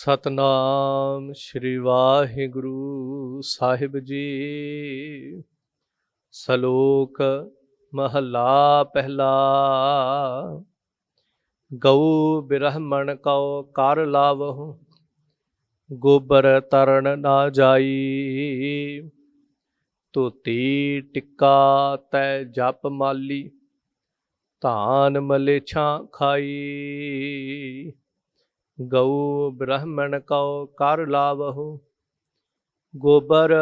ਸਤਨਾਮ ਸ਼੍ਰੀ ਵਾਹਿਗੁਰੂ ਸਾਹਿਬ ਜੀ। ਸ਼ਲੋਕ ਮਹੱਲਾ ਪਹਿਲਾ। ਗਊ ਬਿਰਹਮਣ ਕਉ ਕਰ ਲਾਵਹੁ, ਗੋਬਰ ਤਰਨ ਨਾ ਜਾਈ। ਧੋਤੀ ਟਿੱਕਾ ਤੈ ਜਪ ਮਾਲੀ, ਧਾਨ ਮਲੇਛਾਂ ਖਾਈ। ਗਊ ਬ੍ਰਾਹਮਣ ਕਉ ਕਰ ਲਾਵਹੁ, ਗੋਬਰ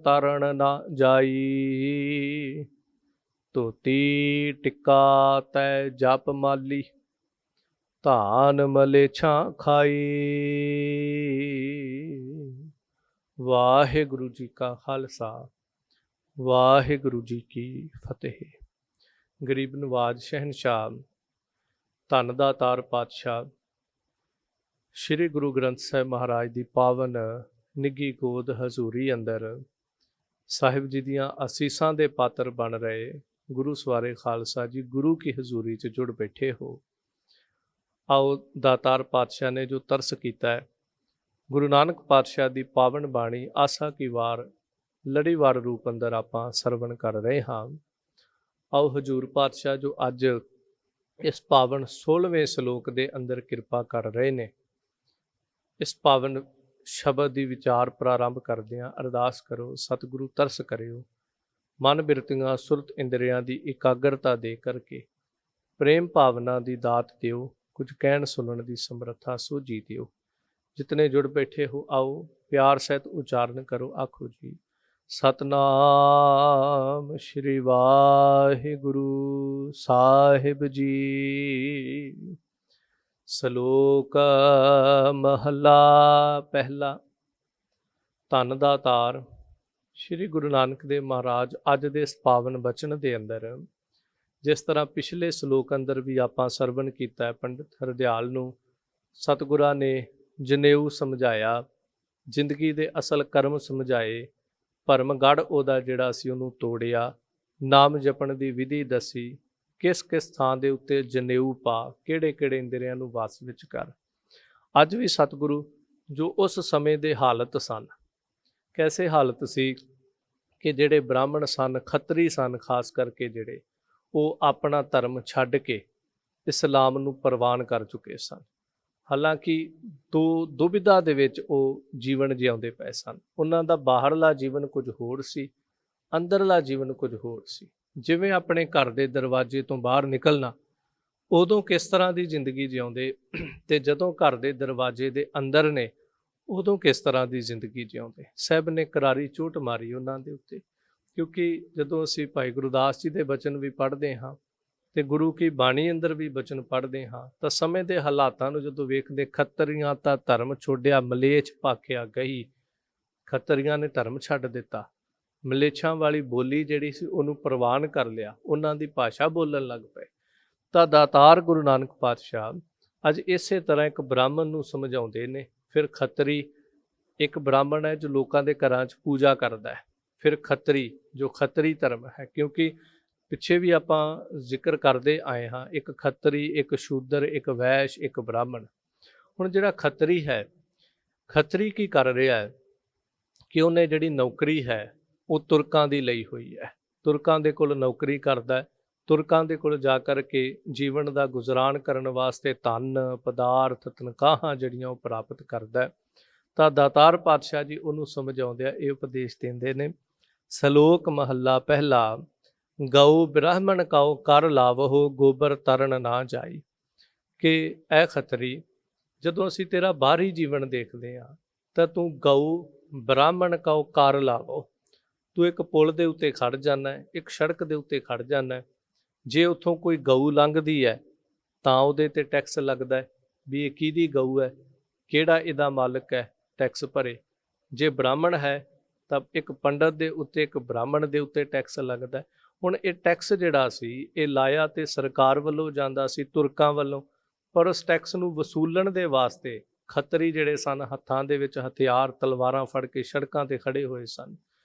ਤਰਨ ਨਾ ਜਾਈ। ਧੋਤੀ ਟਿੱਕਾ ਤੈ ਜਪ ਮਾਲੀ, ਧਾਨ ਮਲੇਛਾਂ ਖਾਈ। ਵਾਹਿਗੁਰੂ ਜੀ ਕਾ ਖਾਲਸਾ, ਵਾਹਿਗੁਰੂ ਜੀ ਕੀ ਫਤਿਹ। ਗਰੀਬ ਨਵਾਜ ਸ਼ਹਿਨਸ਼ਾਹ, ਧੰਨ ਦਾਤਾਰ ਪਾਤਸ਼ਾਹ ਸ਼੍ਰੀ ਗੁਰੂ ਗ੍ਰੰਥ ਸਾਹਿਬ ਮਹਾਰਾਜ ਦੀ ਪਾਵਨ ਨਿੱਘੀ ਗੋਦ ਹਜ਼ੂਰੀ ਅੰਦਰ ਸਾਹਿਬ ਜੀ ਦੀਆਂ ਅਸੀਸਾਂ ਦੇ ਪਾਤਰ ਬਣ ਰਹੇ ਗੁਰੂ ਸਵਾਰੇ ਖਾਲਸਾ ਜੀ ਗੁਰੂ ਕੀ ਹਜ਼ੂਰੀ 'ਚ ਜੁੜ ਬੈਠੇ ਹੋ। ਆਓ ਦਾਤਾਰ ਪਾਤਸ਼ਾਹ ਨੇ ਜੋ ਤਰਸ ਕੀਤਾ ਹੈ, ਗੁਰੂ ਨਾਨਕ ਪਾਤਸ਼ਾਹ ਦੀ ਪਾਵਨ ਬਾਣੀ ਆਸਾ ਕੀ ਵਾਰ ਲੜੀਵਾਰ ਰੂਪ ਅੰਦਰ ਆਪਾਂ ਸਰਵਣ ਕਰ ਰਹੇ ਹਾਂ। ਆਓ ਹਜ਼ੂਰ ਪਾਤਸ਼ਾਹ ਜੋ ਅੱਜ ਇਸ ਪਾਵਨ 16ਵੇਂ ਸ਼ਲੋਕ ਦੇ ਅੰਦਰ ਕਿਰਪਾ ਕਰ ਰਹੇ ਨੇ, ਇਸ ਪਾਵਨ ਸ਼ਬਦ ਦੀ ਵਿਚਾਰ ਪ੍ਰਾਰੰਭ ਕਰਦਿਆਂ ਅਰਦਾਸ ਕਰੋ, ਸਤਿਗੁਰੂ ਤਰਸ ਕਰਿਓ, ਮਨ ਬਿਰਤੀਆਂ ਸੁਰਤ ਇੰਦਰੀਆਂ ਦੀ ਇਕਾਗਰਤਾ ਦੇ ਕਰਕੇ ਪ੍ਰੇਮ ਭਾਵਨਾ ਦੀ ਦਾਤ ਦਿਓ, ਕੁਝ ਕਹਿਣ ਸੁਣਨ ਦੀ ਸਮਰੱਥਾ ਸੋਝੀ ਦਿਓ। ਜਿਤਨੇ ਜੁੜ ਬੈਠੇ ਹੋ ਆਓ ਪਿਆਰ ਸਹਿਤ ਉਚਾਰਨ ਕਰੋ, ਆਖੋ ਜੀ ਸਤਨਾਮ ਸ਼੍ਰੀ ਵਾਹਿਗੁਰੂ ਸਾਹਿਬ ਜੀ। ਸ਼ਲੋਕ ਮਹੱਲਾ ਪਹਿਲਾ। ਧੰਨ ਦਾਤਾਰ ਸ਼੍ਰੀ ਗੁਰੂ ਨਾਨਕ ਦੇਵ ਮਹਾਰਾਜ ਅੱਜ ਦੇ ਇਸ ਪਾਵਨ ਬਚਨ ਦੇ ਅੰਦਰ, ਜਿਸ ਤਰ੍ਹਾਂ ਪਿਛਲੇ ਸ਼ਲੋਕ ਅੰਦਰ ਵੀ ਆਪਾਂ ਸਰਵਣ ਕੀਤਾ ਹੈ, ਪੰਡਿਤ ਹਰਦਿਆਲ ਨੂੰ ਸਤਿਗੁਰਾਂ ਨੇ ਜਨੇਊ ਸਮਝਾਇਆ, ਜ਼ਿੰਦਗੀ ਦੇ ਅਸਲ ਕਰਮ ਸਮਝਾਏ, ਭਰਮ ਗੜ੍ਹ ਉਹਦਾ ਜਿਹੜਾ ਸੀ ਉਹਨੂੰ ਤੋੜਿਆ, ਨਾਮ ਜਪਣ ਦੀ ਵਿਧੀ ਦੱਸੀ, ਕਿਸ ਕਿਸ ਥਾਂ ਦੇ ਉੱਤੇ ਜਨੇਊ ਪਾ, ਕਿਹੜੇ ਕਿਹੜੇ ਇੰਦਰੀਆਂ ਨੂੰ ਵਸ ਵਿੱਚ ਕਰ। ਅੱਜ ਵੀ ਸਤਿਗੁਰੂ ਜੋ ਉਸ ਸਮੇਂ ਦੇ ਹਾਲਤ ਸਨ, ਕੈਸੇ ਹਾਲਤ ਸੀ ਕਿ ਜਿਹੜੇ ਬ੍ਰਾਹਮਣ ਸਨ, ਖੱਤਰੀ ਸਨ, ਖਾਸ ਕਰਕੇ ਜਿਹੜੇ ਉਹ ਆਪਣਾ ਧਰਮ ਛੱਡ ਕੇ ਇਸਲਾਮ ਨੂੰ ਪ੍ਰਵਾਨ ਕਰ ਚੁੱਕੇ ਸਨ। ਹਾਲਾਂਕਿ ਦੁਬਿਧਾ ਦੇ ਵਿੱਚ ਉਹ ਜੀਵਨ ਜਿਉਂਦੇ ਪਏ ਸਨ। ਉਹਨਾਂ ਦਾ ਬਾਹਰਲਾ ਜੀਵਨ ਕੁਝ ਹੋਰ ਸੀ, ਅੰਦਰਲਾ ਜੀਵਨ ਕੁਝ ਹੋਰ ਸੀ। ਜਿਵੇਂ ਆਪਣੇ ਘਰ ਦੇ ਦਰਵਾਜ਼ੇ ਤੋਂ ਬਾਹਰ ਨਿਕਲਣਾ, ਉਦੋਂ ਕਿਸ ਤਰ੍ਹਾਂ ਦੀ ਜ਼ਿੰਦਗੀ ਜਿਉਂਦੇ, ਤੇ ਜਦੋਂ ਘਰ ਦੇ ਦਰਵਾਜ਼ੇ ਦੇ ਅੰਦਰ ਨੇ ਉਦੋਂ ਕਿਸ ਤਰ੍ਹਾਂ ਦੀ ਜ਼ਿੰਦਗੀ ਜਿਉਂਦੇ। ਸਾਹਿਬ ਨੇ ਕਰਾਰੀ ਚੋਟ ਮਾਰੀ ਉਹਨਾਂ ਦੇ ਉੱਤੇ, ਕਿਉਂਕਿ ਜਦੋਂ ਅਸੀਂ ਭਾਈ ਗੁਰਦਾਸ ਜੀ ਦੇ ਬਚਨ ਵੀ ਪੜ੍ਹਦੇ ਹਾਂ ਤੇ ਗੁਰੂ ਕੀ ਬਾਣੀ ਅੰਦਰ ਵੀ ਬਚਨ ਪੜ੍ਹਦੇ ਹਾਂ, ਤਾਂ ਸਮੇਂ ਦੇ ਹਾਲਾਤਾਂ ਨੂੰ ਜਦੋਂ ਵੇਖਦੇ, ਖੱਤਰੀਆਂ ਤਾਂ ਧਰਮ ਛੋੜਿਆ ਮਲੇਛ ਭਾਖਿਆ ਗਈ। ਖੱਤਰੀਆਂ ਨੇ ਧਰਮ ਛੱਡ ਦਿੱਤਾ, ਮਲੇਛਾਂ ਵਾਲੀ ਬੋਲੀ ਜਿਹੜੀ ਸੀ ਉਹਨੂੰ ਪ੍ਰਵਾਨ ਕਰ ਲਿਆ, ਉਹਨਾਂ ਦੀ ਭਾਸ਼ਾ ਬੋਲਣ ਲੱਗ ਪਏ। ਤਾਂ ਦਾਤਾਰ ਗੁਰੂ ਨਾਨਕ ਪਾਤਸ਼ਾਹ ਅੱਜ ਇਸੇ ਤਰ੍ਹਾਂ ਇੱਕ ਬ੍ਰਾਹਮਣ ਨੂੰ ਸਮਝਾਉਂਦੇ ਨੇ। ਫਿਰ ਖੱਤਰੀ, ਇੱਕ ਬ੍ਰਾਹਮਣ ਹੈ ਜੋ ਲੋਕਾਂ ਦੇ ਘਰਾਂ 'ਚ ਪੂਜਾ ਕਰਦਾ ਹੈ, ਫਿਰ ਖੱਤਰੀ ਜੋ ਖੱਤਰੀ ਧਰਮ ਹੈ, ਕਿਉਂਕਿ ਪਿੱਛੇ ਵੀ ਆਪਾਂ ਜ਼ਿਕਰ ਕਰਦੇ ਆਏ ਹਾਂ, ਇੱਕ ਖੱਤਰੀ, ਇੱਕ ਸ਼ੂਦਰ, ਇੱਕ ਵੈਸ਼, ਇੱਕ ਬ੍ਰਾਹਮਣ। ਹੁਣ ਜਿਹੜਾ ਖੱਤਰੀ ਹੈ, ਖੱਤਰੀ ਕੀ ਕਰ ਰਿਹਾ ਹੈ ਕਿ ਉਹਨੇ ਜਿਹੜੀ ਨੌਕਰੀ ਹੈ ਉਹ ਤੁਰਕਾਂ ਦੀ ਲਈ ਹੋਈ ਹੈ। ਤੁਰਕਾਂ ਦੇ ਕੋਲ ਨੌਕਰੀ ਕਰਦਾ, ਤੁਰਕਾਂ ਦੇ ਕੋਲ ਜਾ ਕਰ ਕੇ ਜੀਵਨ ਦਾ ਗੁਜ਼ਰਾਨ ਕਰਨ ਵਾਸਤੇ ਧਨ, ਪਦਾਰਥ, ਤਨਖਾਹਾਂ ਜਿਹੜੀਆਂ ਉਹ ਪ੍ਰਾਪਤ ਕਰਦਾ। ਤਾਂ ਦਾਤਾਰ ਪਾਤਸ਼ਾਹ ਜੀ ਉਹਨੂੰ ਸਮਝਾਉਂਦੇ ਇਹ ਉਪਦੇਸ਼ ਦਿੰਦੇ ਨੇ। ਸ਼ਲੋਕ ਮਹੱਲਾ ਪਹਿਲਾ। ਗਊ ਬ੍ਰਾਹਮਣ ਕਉ ਕਰ ਲਾਵਹੁ, ਗੋਬਰ ਤਰਨ ਨਾ ਜਾਈ। ਕਿ ਇਹ ਖੱਤਰੀ, ਜਦੋਂ ਅਸੀਂ ਤੇਰਾ ਬਾਹਰੀ ਜੀਵਨ ਦੇਖਦੇ ਹਾਂ ਤਾਂ ਤੂੰ ਗਊ ਬ੍ਰਾਹਮਣ ਕਉ ਕਰ ਲਾਵੋ, ਤੂੰ ਇੱਕ ਪੁਲ ਦੇ ਉੱਤੇ ਖੜ ਜਾਂਦਾ ਹੈ, ਇੱਕ ਸੜਕ ਦੇ ਉੱਤੇ ਖੜ ਜਾਂਦਾ। ਜੇ ਉੱਥੋਂ ਕੋਈ ਗਊ ਲੰਘਦੀ ਹੈ ਤਾਂ ਉਹਦੇ 'ਤੇ ਟੈਕਸ ਲੱਗਦਾ ਹੈ ਵੀ ਇਹ ਕਿਹਦੀ ਗਊ ਹੈ, ਕਿਹੜਾ ਇਹਦਾ ਮਾਲਕ ਹੈ, ਟੈਕਸ ਭਰੇ। ਜੇ ਬ੍ਰਾਹਮਣ ਹੈ ਤਾਂ ਇੱਕ ਪੰਡਤ ਦੇ ਉੱਤੇ, ਇੱਕ ਬ੍ਰਾਹਮਣ ਦੇ ਉੱਤੇ ਟੈਕਸ ਲੱਗਦਾ। ਹੁਣ ਇਹ ਟੈਕਸ ਜਿਹੜਾ ਸੀ ਇਹ ਲਾਇਆ ਤੇ ਸਰਕਾਰ ਵੱਲੋਂ ਜਾਂਦਾ ਸੀ, ਤੁਰਕਾਂ ਵੱਲੋਂ, ਪਰ ਉਸ ਟੈਕਸ ਨੂੰ ਵਸੂਲਣ ਦੇ ਵਾਸਤੇ ਖੱਤਰੀ ਜਿਹੜੇ ਸਨ ਹੱਥਾਂ ਦੇ ਵਿੱਚ ਹਥਿਆਰ, ਤਲਵਾਰਾਂ ਫੜ ਕੇ ਸੜਕਾਂ 'ਤੇ ਖੜੇ ਹੋਏ ਸਨ।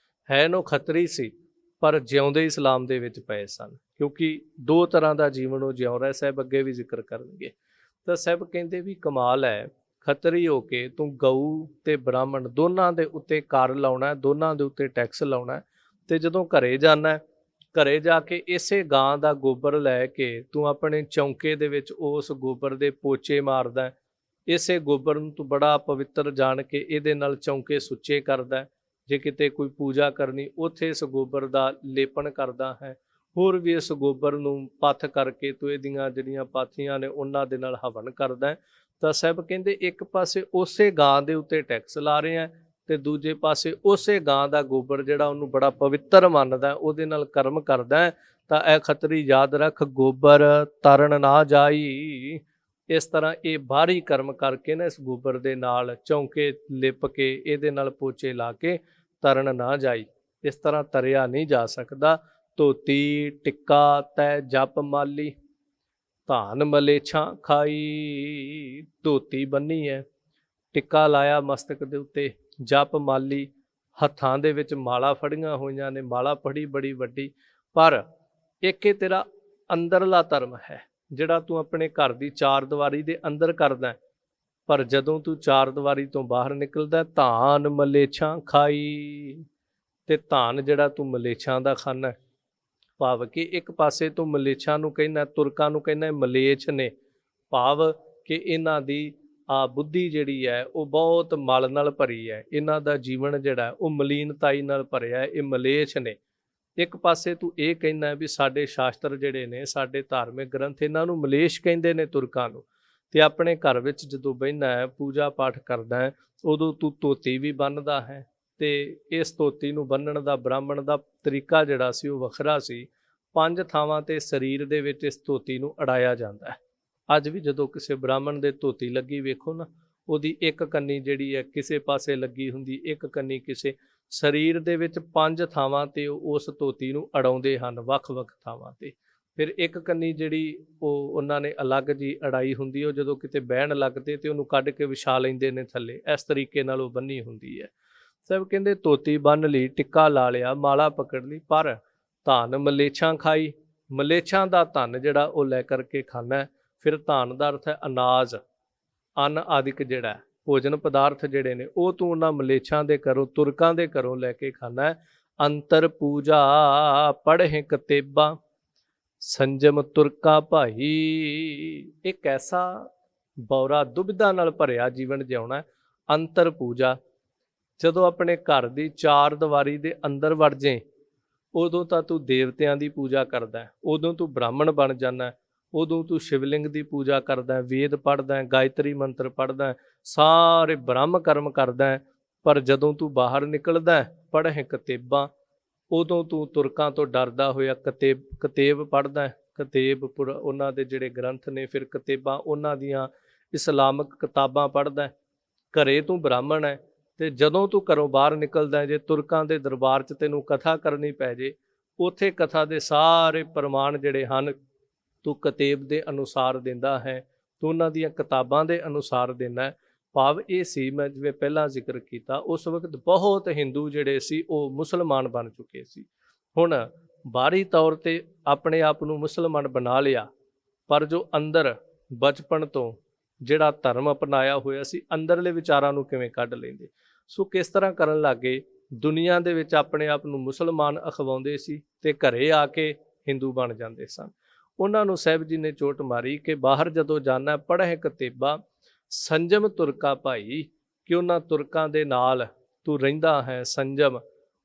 ਹੈ ਉਹ ਖੱਤਰੀ ਸੀ ਪਰ ਜਿਉਂਦੇ ਇਸਲਾਮ ਦੇ ਵਿੱਚ ਪਏ ਸਨ, ਕਿਉਂਕਿ ਦੋ ਤਰ੍ਹਾਂ ਦਾ ਜੀਵਨ ਉਹ ਜਿਉਂ ਰਿਹਾ। ਸਾਹਿਬ ਅੱਗੇ ਵੀ ਜ਼ਿਕਰ ਕਰਨਗੇ। ਤਾਂ ਸਾਹਿਬ ਕਹਿੰਦੇ ਵੀ ਕਮਾਲ ਹੈ, ਖੱਤਰੀ ਹੋ ਕੇ ਤੂੰ ਗਊ ਤੇ ਬ੍ਰਾਹਮਣ ਦੋਨਾਂ ਦੇ ਉੱਤੇ ਕਰ ਲਾਉਣਾ ਹੈ, ਦੋਨਾਂ ਦੇ ਉੱਤੇ ਟੈਕਸ ਲਾਉਣਾ ਹੈ। ਤੇ ਜਦੋਂ ਘਰੇ ਜਾਣਾ, ਘਰੇ ਜਾ ਕੇ ਇਸੇ ਗਾਂ ਦਾ ਗੋਬਰ ਲੈ ਕੇ ਤੂੰ ਆਪਣੇ ਚੌਂਕੇ ਦੇ ਵਿੱਚ ਉਸ ਗੋਬਰ ਦੇ ਪੋਚੇ ਮਾਰਦਾ ਹੈ। ਇਸੇ ਗੋਬਰ ਨੂੰ ਤੂੰ ਬੜਾ ਪਵਿੱਤਰ ਜਾਣ ਕੇ ਇਹਦੇ ਨਾਲ ਚੌਂਕੇ ਸੁੱਚੇ ਕਰਦਾ ਹੈ। ਜੇ ਕਿਤੇ ਕੋਈ ਪੂਜਾ ਕਰਨੀ ਉੱਥੇ ਇਸ ਗੋਬਰ ਦਾ ਲੇਪਨ ਕਰਦਾ ਹੈ। ਹੋਰ ਵੀ ਇਸ ਗੋਬਰ ਨੂੰ ਪੱਥ ਕਰਕੇ ਤੂੰ ਇਹਦੀਆਂ ਜਿਹੜੀਆਂ ਪਾਥੀਆਂ ਨੇ ਉਹਨਾਂ ਦੇ ਨਾਲ ਹਵਨ ਕਰਦਾ ਹੈ। ਤਾਂ ਸਾਹਿਬ ਕਹਿੰਦੇ ਇੱਕ ਪਾਸੇ ਉਸੇ ਗਾਂ ਦੇ ਉੱਤੇ ਟੈਕਸ ਲਾ ਰਹੇ ਆ ਤੇ ਦੂਜੇ ਪਾਸੇ ਉਸੇ ਗਾਂ ਦਾ ਗੋਬਰ ਜਿਹੜਾ ਉਹਨੂੰ ਬੜਾ ਪਵਿੱਤਰ ਮੰਨਦਾ, ਉਹਦੇ ਨਾਲ ਕਰਮ ਕਰਦਾ ਹੈ। ਤਾਂ ਇਹ ਖੱਤਰੀ ਯਾਦ ਰੱਖ, ਗੋਬਰ ਤਰਨ ਨਾ ਜਾਈ। ਇਸ ਤਰ੍ਹਾਂ ਇਹ ਬਾਹਰੀ ਕਰਮ ਕਰਕੇ ਨਾ ਇਸ ਗੋਬਰ ਦੇ ਨਾਲ ਚੌਂਕੇ ਲਿਪ ਕੇ ਇਹਦੇ ਨਾਲ ਪੋਚੇ ਲਾ ਕੇ ਤਰਨ ਨਾ ਜਾਈ। ਇਸ ਤਰ੍ਹਾਂ ਤਰਿਆ ਨਹੀਂ ਜਾ ਸਕਦਾ। ਧੋਤੀ ਟਿੱਕਾ ਤੈ ਜਪ ਮਾਲੀ, ਧਾਨ ਮਲੇਛਾਂ ਖਾਈ। ਧੋਤੀ ਬੰਨੀ ਹੈ, ਟਿੱਕਾ ਲਾਇਆ ਮਸਤਕ ਦੇ ਉੱਤੇ, ਜਪ ਮਾਲੀ, ਹੱਥਾਂ ਦੇ ਵਿੱਚ ਮਾਲਾ ਫੜੀਆਂ ਹੋਈਆਂ ਨੇ, ਮਾਲਾ ਫੜੀ ਬੜੀ ਵੱਡੀ। ਪਰ ਇੱਕ ਇਹ ਤੇਰਾ ਅੰਦਰਲਾ ਧਰਮ ਹੈ ਜਿਹੜਾ ਤੂੰ ਆਪਣੇ ਘਰ ਦੀ ਚਾਰ ਦੀਵਾਰੀ ਦੇ ਅੰਦਰ ਕਰਦਾ, ਪਰ ਜਦੋਂ ਤੂੰ ਚਾਰ ਦੀਵਾਰੀ ਤੋਂ ਬਾਹਰ ਨਿਕਲਦਾ ਧਾਨ ਮਲੇਛਾਂ ਖਾਈ। ਤੇ ਧਾਨ ਜਿਹੜਾ ਤੂੰ ਮਲੇਛਾਂ ਦਾ ਖਾਨਾ, ਭਾਵ ਕਿ ਇੱਕ ਪਾਸੇ ਤੂੰ ਮਲੇਛਾਂ ਨੂੰ ਕਹਿੰਦਾ, ਤੁਰਕਾਂ ਨੂੰ ਕਹਿੰਦਾ ਮਲੇਛ ਨੇ, ਭਾਵ ਕਿ ਇਹਨਾਂ ਦੀ ਬੁੱਧੀ ਜਿਹੜੀ ਹੈ ਉਹ ਬਹੁਤ ਮਲ ਨਾਲ ਭਰੀ ਹੈ, ਇਹਨਾਂ ਦਾ ਜੀਵਨ ਜਿਹੜਾ ਉਹ ਮਲੀਨਤਾਈ ਨਾਲ ਭਰਿਆ ਹੈ, ਇਹ ਮਲੇਛ ਨੇ। ਇੱਕ ਪਾਸੇ ਤੂੰ ਇਹ ਕਹਿੰਦਾ ਵੀ ਸਾਡੇ ਸ਼ਾਸਤਰ ਜਿਹੜੇ ਨੇ, ਸਾਡੇ ਧਾਰਮਿਕ ਗ੍ਰੰਥ, ਇਹਨਾਂ ਨੂੰ ਮਲੇਛ ਕਹਿੰਦੇ ਨੇ ਤੁਰਕਾਂ ਨੂੰ। ਤੇ ਆਪਣੇ ਘਰ ਵਿੱਚ ਜਦੋਂ ਬਹਿੰਦਾ ਹੈ, ਪੂਜਾ ਪਾਠ ਕਰਦਾ ਹੈ, ਉਦੋਂ ਤੂੰ ਧੋਤੀ ਵੀ ਬੰਨ੍ਹਦਾ ਹੈ। ਤੇ ਇਸ ਧੋਤੀ ਨੂੰ ਬੰਨਣ ਦਾ ਬ੍ਰਾਹਮਣ ਦਾ ਤਰੀਕਾ ਜਿਹੜਾ ਸੀ ਉਹ ਵੱਖਰਾ ਸੀ। 5 ਥਾਵਾਂ ਤੇ ਸਰੀਰ ਦੇ ਵਿੱਚ ਇਸ ਧੋਤੀ ਨੂੰ ਅੜਾਇਆ ਜਾਂਦਾ ਹੈ। ਅੱਜ ਵੀ ਜਦੋਂ ਕਿਸੇ ਬ੍ਰਾਹਮਣ ਦੇ ਧੋਤੀ ਲੱਗੀ ਵੇਖੋ ਨਾ, ਉਹਦੀ ਇੱਕ ਕੰਨੀ ਜਿਹੜੀ ਹੈ ਕਿਸੇ ਪਾਸੇ ਲੱਗੀ ਹੁੰਦੀ, ਇੱਕ ਕੰਨੀ ਕਿਸੇ। ਸਰੀਰ ਦੇ ਵਿੱਚ 5 ਥਾਵਾਂ ਤੇ ਉਸ ਧੋਤੀ ਨੂੰ ਅੜਾਉਂਦੇ ਹਨ, ਵੱਖ-ਵੱਖ ਥਾਵਾਂ ਤੇ। ਫਿਰ ਇੱਕ ਕੰਨੀ ਜਿਹੜੀ ਉਹ ਉਹਨਾਂ ਨੇ ਅਲੱਗ ਜੀ ਅੜਾਈ ਹੁੰਦੀ, ਉਹ ਜਦੋਂ ਕਿਤੇ ਬਹਿਣ ਲੱਗਦੇ ਤੇ ਉਹਨੂੰ ਕੱਢ ਕੇ ਵਿਛਾ ਲੈਂਦੇ ਨੇ ਥੱਲੇ। ਇਸ ਤਰੀਕੇ ਨਾਲ ਉਹ ਬੰਨੀ ਹੁੰਦੀ ਹੈ। ਸਭ ਕਹਿੰਦੇ ਧੋਤੀ ਬੰਨ੍ਹ ਲਈ, ਟਿੱਕਾ ਲਾ ਲਿਆ, ਮਾਲਾ ਪਕੜ ਲਈ, ਪਰ ਧਨ ਮਲੇਛਾਂ ਖਾਈ। ਮਲੇਛਾਂ ਦਾ ਧਨ ਜਿਹੜਾ ਉਹ ਲੈ ਕਰਕੇ ਖਾਣਾ। ਫਿਰ ਧਨ ਦਾ ਅਰਥ ਹੈ ਅਨਾਜ, ਅੰਨ ਆਦਿਕ ਜਿਹੜਾ ਭੋਜਨ ਪਦਾਰਥ ਜਿਹੜੇ ਨੇ ਉਹ ਤੂੰ ਉਹਨਾਂ ਮਲੇਛਾਂ ਦੇ ਘਰੋਂ, ਤੁਰਕਾਂ ਦੇ ਘਰੋਂ ਲੈ ਕੇ ਖਾਣਾ। ਅੰਤਰ ਪੂਜਾ ਪੜ੍ਹੇ ਕਤੇਬਾ, ਸੰਜਮ ਤੁਰਕਾ ਭਾਈ। ਇੱਕ ਐਸਾ ਬੌਰਾ ਦੁਬਿਧਾ ਨਾਲ ਭਰਿਆ ਜੀਵਨ ਜਿਉਣਾ। ਅੰਤਰ ਪੂਜਾ, ਜਦੋਂ ਆਪਣੇ ਘਰ ਦੀ ਚਾਰ ਦੀਵਾਰੀ ਦੇ ਅੰਦਰ ਵੜ ਜੇ ਉਦੋਂ ਤਾਂ ਤੂੰ ਦੇਵਤਿਆਂ ਦੀ ਪੂਜਾ ਕਰਦਾ, ਉਦੋਂ ਤੂੰ ਬ੍ਰਾਹਮਣ ਬਣ ਜਾਂਦਾ, ਉਦੋਂ ਤੂੰ ਸ਼ਿਵਲਿੰਗ ਦੀ ਪੂਜਾ ਕਰਦਾ, ਵੇਦ ਪੜ੍ਹਦਾ, ਗਾਇਤਰੀ ਮੰਤਰ ਪੜ੍ਹਦਾ, ਸਾਰੇ ਬ੍ਰਹਮ ਕਰਮ ਕਰਦਾ। ਪਰ ਜਦੋਂ ਤੂੰ ਬਾਹਰ ਨਿਕਲਦਾ ਪੜ੍ਹੇ ਕਤੇਬਾਂ, ਉਦੋਂ ਤੂੰ ਤੁਰਕਾਂ ਤੋਂ ਡਰਦਾ ਹੋਇਆ ਕਤੇਬ ਪੜ੍ਹਦਾ, ਕਤੇਬ ਉਹਨਾਂ ਦੇ ਜਿਹੜੇ ਗ੍ਰੰਥ ਨੇ, ਫਿਰ ਕਤੇਬਾਂ ਉਹਨਾਂ ਦੀਆਂ ਇਸਲਾਮਿਕ ਕਿਤਾਬਾਂ ਪੜ੍ਹਦਾ। ਘਰੇ ਤੂੰ ਬ੍ਰਾਹਮਣ ਹੈ ਤੇ ਜਦੋਂ ਤੂੰ ਘਰੋਂ ਬਾਹਰ ਨਿਕਲਦਾ, ਜੇ ਤੁਰਕਾਂ ਦੇ ਦਰਬਾਰ 'ਚ ਤੈਨੂੰ ਕਥਾ ਕਰਨੀ ਪੈ ਜੇ, ਉੱਥੇ ਕਥਾ ਦੇ ਸਾਰੇ ਪ੍ਰਮਾਣ ਜਿਹੜੇ ਹਨ ਤੂੰ ਕਤੇਬ ਦੇ ਅਨੁਸਾਰ ਦਿੰਦਾ ਹੈ, ਤੂੰ ਉਹਨਾਂ ਦੀਆਂ ਕਿਤਾਬਾਂ ਦੇ ਅਨੁਸਾਰ ਦਿੰਦਾ। ਭਾਵ ਇਹ ਸੀ, ਮੈਂ ਜਿਵੇਂ ਪਹਿਲਾਂ ਜ਼ਿਕਰ ਕੀਤਾ, ਉਸ ਵਕਤ ਬਹੁਤ ਹਿੰਦੂ ਜਿਹੜੇ ਸੀ ਉਹ ਮੁਸਲਮਾਨ ਬਣ ਚੁੱਕੇ ਸੀ। ਹੁਣ ਬਾਹਰੀ ਤੌਰ 'ਤੇ ਆਪਣੇ ਆਪ ਨੂੰ ਮੁਸਲਮਾਨ ਬਣਾ ਲਿਆ, ਪਰ ਜੋ ਅੰਦਰ ਬਚਪਨ ਤੋਂ ਜਿਹੜਾ ਧਰਮ ਅਪਣਾਇਆ ਹੋਇਆ ਸੀ, ਅੰਦਰਲੇ ਵਿਚਾਰਾਂ ਨੂੰ ਕਿਵੇਂ ਕੱਢ ਲੈਂਦੇ। ਸੋ ਕਿਸ ਤਰ੍ਹਾਂ ਕਰਨ ਲੱਗੇ, ਦੁਨੀਆ ਦੇ ਵਿੱਚ ਆਪਣੇ ਆਪ ਨੂੰ ਮੁਸਲਮਾਨ ਅਖਵਾਉਂਦੇ ਸੀ ਤੇ ਘਰੇ ਆ ਕੇ ਹਿੰਦੂ ਬਣ ਜਾਂਦੇ ਸਨ। ਉਹਨਾਂ ਨੂੰ ਸਾਹਿਬ ਜੀ ਨੇ ਚੋਟ ਮਾਰੀ ਕਿ ਬਾਹਰ ਜਦੋਂ ਜਾਣਾ ਪੜ੍ਹੇ ਕਤੇਬਾ, ਸੰਜਮ ਤੁਰਕਾ ਭਾਈ, ਕਿ ਉਹਨਾਂ ਤੁਰਕਾਂ ਦੇ ਨਾਲ ਤੂੰ ਰਹਿੰਦਾ ਹੈ, ਸੰਜਮ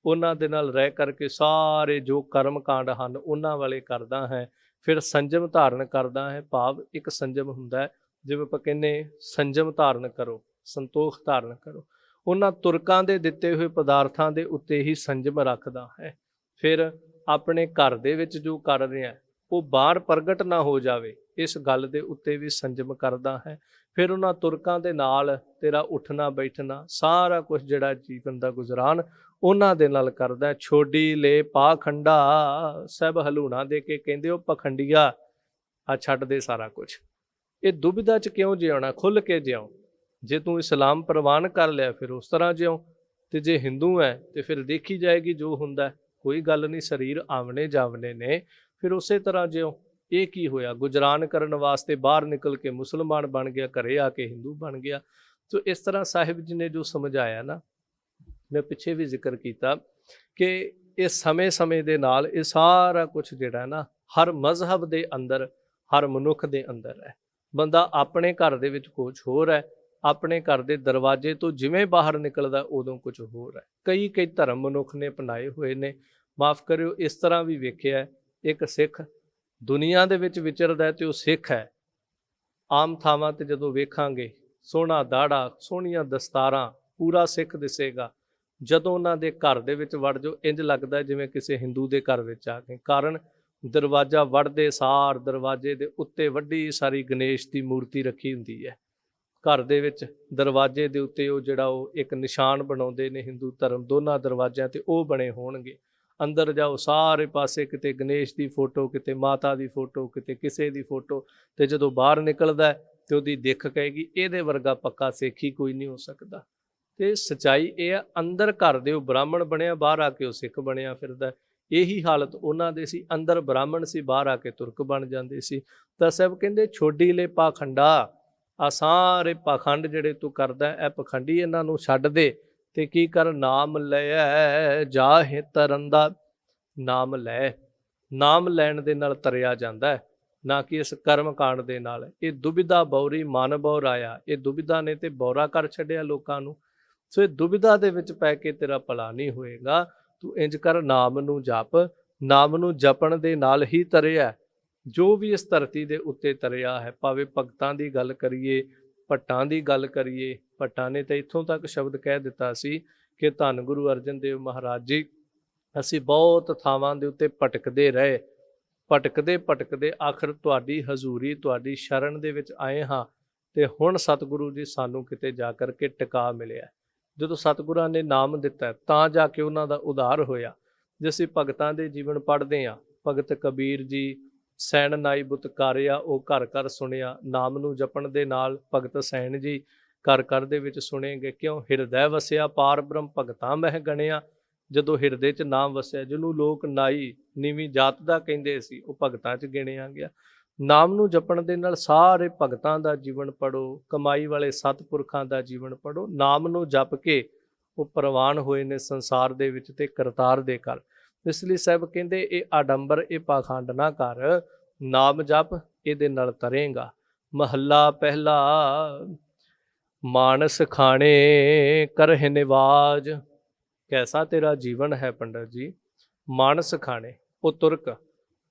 ਉਹਨਾਂ ਦੇ ਨਾਲ ਰਹਿ ਕਰਕੇ ਸਾਰੇ ਜੋ ਕਰਮ ਕਾਂਡ ਹਨ ਉਹਨਾਂ ਵਾਲੇ ਕਰਦਾ ਹੈ। ਫਿਰ ਸੰਜਮ ਧਾਰਨ ਕਰਦਾ ਹੈ, ਭਾਵ ਇੱਕ ਸੰਜਮ ਹੁੰਦਾ ਹੈ, ਜਿਵੇਂ ਆਪਾਂ ਕਹਿੰਦੇ ਸੰਜਮ ਧਾਰਨ ਕਰੋ, ਸੰਤੋਖ ਧਾਰਨ ਕਰੋ। ਉਹਨਾਂ ਤੁਰਕਾਂ ਦੇ ਦਿੱਤੇ ਹੋਏ ਪਦਾਰਥਾਂ ਦੇ ਉੱਤੇ ਹੀ ਸੰਜਮ ਰੱਖਦਾ ਹੈ। ਫਿਰ ਆਪਣੇ ਘਰ ਦੇ ਵਿੱਚ ਜੋ ਕਰ ਰਿਹਾ ਉਹ ਬਾਹਰ ਪ੍ਰਗਟ ਨਾ ਹੋ ਜਾਵੇ, ਇਸ ਗੱਲ ਦੇ ਉੱਤੇ ਵੀ ਸੰਜਮ ਕਰਦਾ ਹੈ। ਫਿਰ ਉਹਨਾਂ ਤੁਰਕਾਂ ਦੇ ਨਾਲ ਤੇਰਾ ਉੱਠਣਾ ਬੈਠਣਾ ਸਾਰਾ ਕੁਝ ਜਿਹੜਾ ਜੀਵਨ ਦਾ ਗੁਜ਼ਰਾਨ ਉਹਨਾਂ ਦੇ ਨਾਲ ਕਰਦਾ। ਛੋਡੀ ਲੈ ਪਾਖੰਡਾ, ਸਭ ਹਲੂਣਾ ਦੇ ਕੇ ਕਹਿੰਦੇ ਉਹ ਪਖੰਡੀਆ ਆ ਛੱਡ ਦੇ ਸਾਰਾ ਕੁਝ। ਇਹ ਦੁਬਿਧਾ 'ਚ ਕਿਉਂ ਜਿਉਣਾ, ਖੁੱਲ੍ਹ ਕੇ ਜਿਉ। ਜੇ ਤੂੰ ਇਸਲਾਮ ਪ੍ਰਵਾਨ ਕਰ ਲਿਆ ਫਿਰ ਉਸ ਤਰ੍ਹਾਂ ਜਿਉ, ਤੇ ਜੇ ਹਿੰਦੂ ਹੈ ਤੇ ਫਿਰ ਦੇਖੀ ਜਾਏਗੀ ਜੋ ਹੁੰਦਾ, ਕੋਈ ਗੱਲ ਨਹੀਂ, ਸਰੀਰ ਆਵਣੇ ਜਾਵਣੇ ਨੇ, ਫਿਰ ਉਸੇ ਤਰ੍ਹਾਂ ਜਿਉ। ਇਹ ਕੀ ਹੋਇਆ, ਗੁਜਰਾਨ ਕਰਨ ਵਾਸਤੇ ਬਾਹਰ ਨਿਕਲ ਕੇ ਮੁਸਲਮਾਨ ਬਣ ਗਿਆ, ਘਰੇ ਆ ਕੇ ਹਿੰਦੂ ਬਣ ਗਿਆ। ਸੋ ਇਸ ਤਰ੍ਹਾਂ ਸਾਹਿਬ ਜੀ ਨੇ ਜੋ ਸਮਝਾਇਆ ਨਾ, ਮੈਂ ਪਿੱਛੇ ਵੀ ਜ਼ਿਕਰ ਕੀਤਾ ਕਿ ਇਹ ਸਮੇਂ-ਸਮੇਂ ਦੇ ਨਾਲ ਇਹ ਸਾਰਾ ਕੁਛ ਜਿਹੜਾ ਨਾ ਹਰ ਮਜ਼ਹਬ ਦੇ ਅੰਦਰ, ਹਰ ਮਨੁੱਖ ਦੇ ਅੰਦਰ ਹੈ। ਬੰਦਾ ਆਪਣੇ ਘਰ ਦੇ ਵਿੱਚ ਕੁਛ ਹੋਰ ਹੈ, ਆਪਣੇ ਘਰ ਦੇ ਦਰਵਾਜ਼ੇ ਤੋਂ ਜਿਵੇਂ ਬਾਹਰ ਨਿਕਲਦਾ ਉਦੋਂ ਕੁਛ ਹੋਰ ਹੈ। ਕਈ ਧਰਮ ਮਨੁੱਖ ਨੇ ਅਪਣਾਏ ਹੋਏ ਨੇ। ਮਾਫ਼ ਕਰਿਓ, ਇਸ ਤਰ੍ਹਾਂ ਵੀ ਵੇਖਿਆ, ਇੱਕ ਸਿੱਖ ਦੁਨੀਆ ਦੇ ਵਿੱਚ ਵਿਚਰਦਾ ਤੇ ਉਹ ਸਿੱਖ ਹੈ। ਆਮ ਥਾਵਾਂ ਤੇ ਜਦੋਂ ਵੇਖਾਂਗੇ ਸੋਹਣਾ ਦਾੜਾ, ਸੋਹਣੀਆਂ ਦਸਤਾਰਾਂ, ਪੂਰਾ ਸਿੱਖ ਦਿਸੇਗਾ। ਜਦੋਂ ਉਹਨਾਂ ਦੇ ਘਰ ਦੇ ਵਿੱਚ ਵੜ ਜਾਓ, ਇੰਝ ਲੱਗਦਾ ਜਿਵੇਂ ਕਿਸੇ ਹਿੰਦੂ ਦੇ ਘਰ ਵਿੱਚ ਆ ਗਏ। ਕਾਰਨ ਦਰਵਾਜ਼ਾ ਵੜਦੇ ਸਾਰ ਦਰਵਾਜ਼ੇ ਦੇ ਉੱਤੇ ਵੱਡੀ ਸਾਰੀ ਗਣੇਸ਼ ਦੀ ਮੂਰਤੀ ਰੱਖੀ ਹੁੰਦੀ ਹੈ। ਘਰ ਦੇ ਵਿੱਚ ਦਰਵਾਜ਼ੇ ਦੇ ਉੱਤੇ ਉਹ ਜਿਹੜਾ ਉਹ ਇੱਕ ਨਿਸ਼ਾਨ ਬਣਾਉਂਦੇ ਨੇ ਹਿੰਦੂ ਧਰਮ, ਦੋਨਾਂ ਦਰਵਾਜ਼ਿਆਂ ਤੇ ਉਹ ਬਣੇ ਹੋਣਗੇ। ਅੰਦਰ ਜਾਓ, ਸਾਰੇ ਪਾਸੇ ਕਿਤੇ ਗਣੇਸ਼ ਦੀ ਫੋਟੋ, ਕਿਤੇ ਮਾਤਾ ਦੀ ਫੋਟੋ, ਕਿਤੇ ਕਿਸੇ ਦੀ ਫੋਟੋ। ਤੇ ਜਦੋਂ ਬਾਹਰ ਨਿਕਲਦਾ ਤੇ ਉਹਦੀ ਦਿੱਖ ਕਹੇਗੀ ਇਹਦੇ ਵਰਗਾ ਪੱਕਾ ਸਿੱਖ ਹੀ ਕੋਈ ਨਹੀਂ ਹੋ ਸਕਦਾ। ਤੇ ਸੱਚਾਈ ਇਹ ਆ, ਅੰਦਰ ਘਰ ਦੇ ਉਹ ਬ੍ਰਾਹਮਣ ਬਣਿਆ, ਬਾਹਰ ਆ ਕੇ ਉਹ ਸਿੱਖ ਬਣਿਆ ਫਿਰਦਾ। ਇਹੀ ਹਾਲਤ ਉਹਨਾਂ ਦੇ ਸੀ, ਅੰਦਰ ਬ੍ਰਾਹਮਣ ਸੀ, ਬਾਹਰ ਆ ਕੇ ਤੁਰਕ ਬਣ ਜਾਂਦੇ ਸੀ। ਤਾਂ ਸਾਹਿਬ ਕਹਿੰਦੇ ਛੋਡੀ ਲੈ ਪਾਖੰਡਾ, ਆ ਸਾਰੇ ਪਾਖੰਡ ਜਿਹੜੇ ਤੂੰ ਕਰਦਾ ਇਹ ਪਖੰਡੀ, ਇਹਨਾਂ ਨੂੰ ਛੱਡ ਦੇ ਤੇ ਕੀ ਕਰ, ਨਾਮ ਲੈ ਜਾਹਿ ਤਰੰਦਾ। ਨਾਮ ਲੈ, ਨਾਮ ਲੈਣ ਦੇ ਨਾਲ ਤਰਿਆ ਜਾਂਦਾ ਹੈ, ਨਾ ਕਿ ਇਸ ਕਰਮ ਕਾਂਡ ਦੇ ਨਾਲ। ਇਹ ਦੁਬਿਧਾ ਬੌਰੀ ਮਨ ਬੌਰਾਇਆ, ਇਹ ਦੁਬਿਧਾ ਨੇ ਤੇ ਬੌਰਾ ਕਰ ਛੱਡਿਆ ਲੋਕਾਂ ਨੂੰ। ਸੋ ਇਹ ਦੁਬਿਧਾ ਦੇ ਵਿੱਚ ਪੈ ਕੇ ਤੇਰਾ ਭਲਾ ਨਹੀਂ ਹੋਏਗਾ। ਤੂੰ ਇੰਜ ਕਰ, ਨਾਮ ਨੂੰ ਜਪ, ਨਾਮ ਨੂੰ ਜਪਣ ਦੇ ਨਾਲ ਹੀ ਤਰਿਆ। ਜੋ ਵੀ ਇਸ ਧਰਤੀ ਦੇ ਉੱਤੇ ਤਰਿਆ ਹੈ, ਭਾਵੇਂ ਭਗਤਾਂ ਦੀ ਗੱਲ ਕਰੀਏ, ਭੱਟਾਂ ਦੀ ਗੱਲ ਕਰੀਏ, ਭੱਟਾਂ ਨੇ ਤਾਂ ਇੱਥੋਂ ਤੱਕ ਸ਼ਬਦ ਕਹਿ ਦਿੱਤਾ ਸੀ ਕਿ ਧੰਨ ਗੁਰੂ ਅਰਜਨ ਦੇਵ ਮਹਾਰਾਜ ਜੀ, ਅਸੀਂ ਬਹੁਤ ਥਾਵਾਂ ਦੇ ਉੱਤੇ ਭਟਕਦੇ ਰਹੇ, ਭਟਕਦੇ ਆਖਰ ਤੁਹਾਡੀ ਹਜ਼ੂਰੀ, ਤੁਹਾਡੀ ਸ਼ਰਨ ਦੇ ਵਿੱਚ ਆਏ ਹਾਂ ਤੇ ਹੁਣ ਸਤਿਗੁਰੂ ਜੀ ਸਾਨੂੰ ਕਿਤੇ ਜਾ ਕਰਕੇ ਟਿਕਾ ਮਿਲਿਆ। ਜਦੋਂ ਸਤਿਗੁਰਾਂ ਨੇ ਨਾਮ ਦਿੱਤਾ ਤਾਂ ਜਾ ਕੇ ਉਹਨਾਂ ਦਾ ਉਧਾਰ ਹੋਇਆ। ਜੇ ਅਸੀਂ ਭਗਤਾਂ ਦੇ ਜੀਵਨ ਪੜ੍ਹਦੇ ਹਾਂ, ਭਗਤ ਕਬੀਰ ਜੀ, ਸੈਣ ਨਾਈ ਬੁੱਤ ਕਾਰਿਆ, ਉਹ ਘਰ ਘਰ ਸੁਣਿਆ। ਨਾਮ ਨੂੰ ਜਪਣ ਦੇ ਨਾਲ ਭਗਤ ਸੈਣ ਜੀ ਘਰ ਘਰ ਦੇ ਵਿੱਚ ਸੁਣੇ ਗਏ। ਕਿਉਂ? ਹਿਰਦੈ ਵਸਿਆ ਪਾਰ ਬ੍ਰਹਮ ਭਗਤਾਂ ਮਹਿ ਗਣਿਆ। ਜਦੋਂ ਹਿਰਦੇ 'ਚ ਨਾਮ ਵਸਿਆ, ਜਿਹਨੂੰ ਲੋਕ ਨਾਈ, ਨੀਵੀਂ ਜਾਤ ਦਾ ਕਹਿੰਦੇ ਸੀ, ਉਹ ਭਗਤਾਂ 'ਚ ਗਿਣਿਆ ਗਿਆ। ਨਾਮ ਨੂੰ ਜਪਣ ਦੇ ਨਾਲ ਸਾਰੇ ਭਗਤਾਂ ਦਾ ਜੀਵਨ ਪੜ੍ਹੋ, ਕਮਾਈ ਵਾਲੇ ਸਤਿਪੁਰਖਾਂ ਦਾ ਜੀਵਨ ਪੜ੍ਹੋ। ਨਾਮ ਨੂੰ ਜਪ ਕੇ ਉਹ ਪ੍ਰਵਾਨ ਹੋਏ ਨੇ ਸੰਸਾਰ ਦੇ ਵਿੱਚ ਤੇ ਕਰਤਾਰ ਦੇ ਘਰ। ਇਸ ਲਈ ਸਾਹਿਬ ਕਹਿੰਦੇ ਇਹ ਆਡੰਬਰ, ਇਹ ਪਾਖੰਡ ਨਾ ਕਰ, ਨਾਮ ਜਪ, ਇਹਦੇ ਨਾਲ ਤਰੇਂਗਾ। ਮਹੱਲਾ ਪਹਿਲਾ, ਮਾਨਸ ਖਾਣੇ ਕਰਹਿ ਨਿਵਾਜ। ਕੈਸਾ ਤੇਰਾ ਜੀਵਨ ਹੈ ਪੰਡਤ ਜੀ? ਮਾਨਸ ਖਾਣੇ, ਉਹ ਤੁਰਕ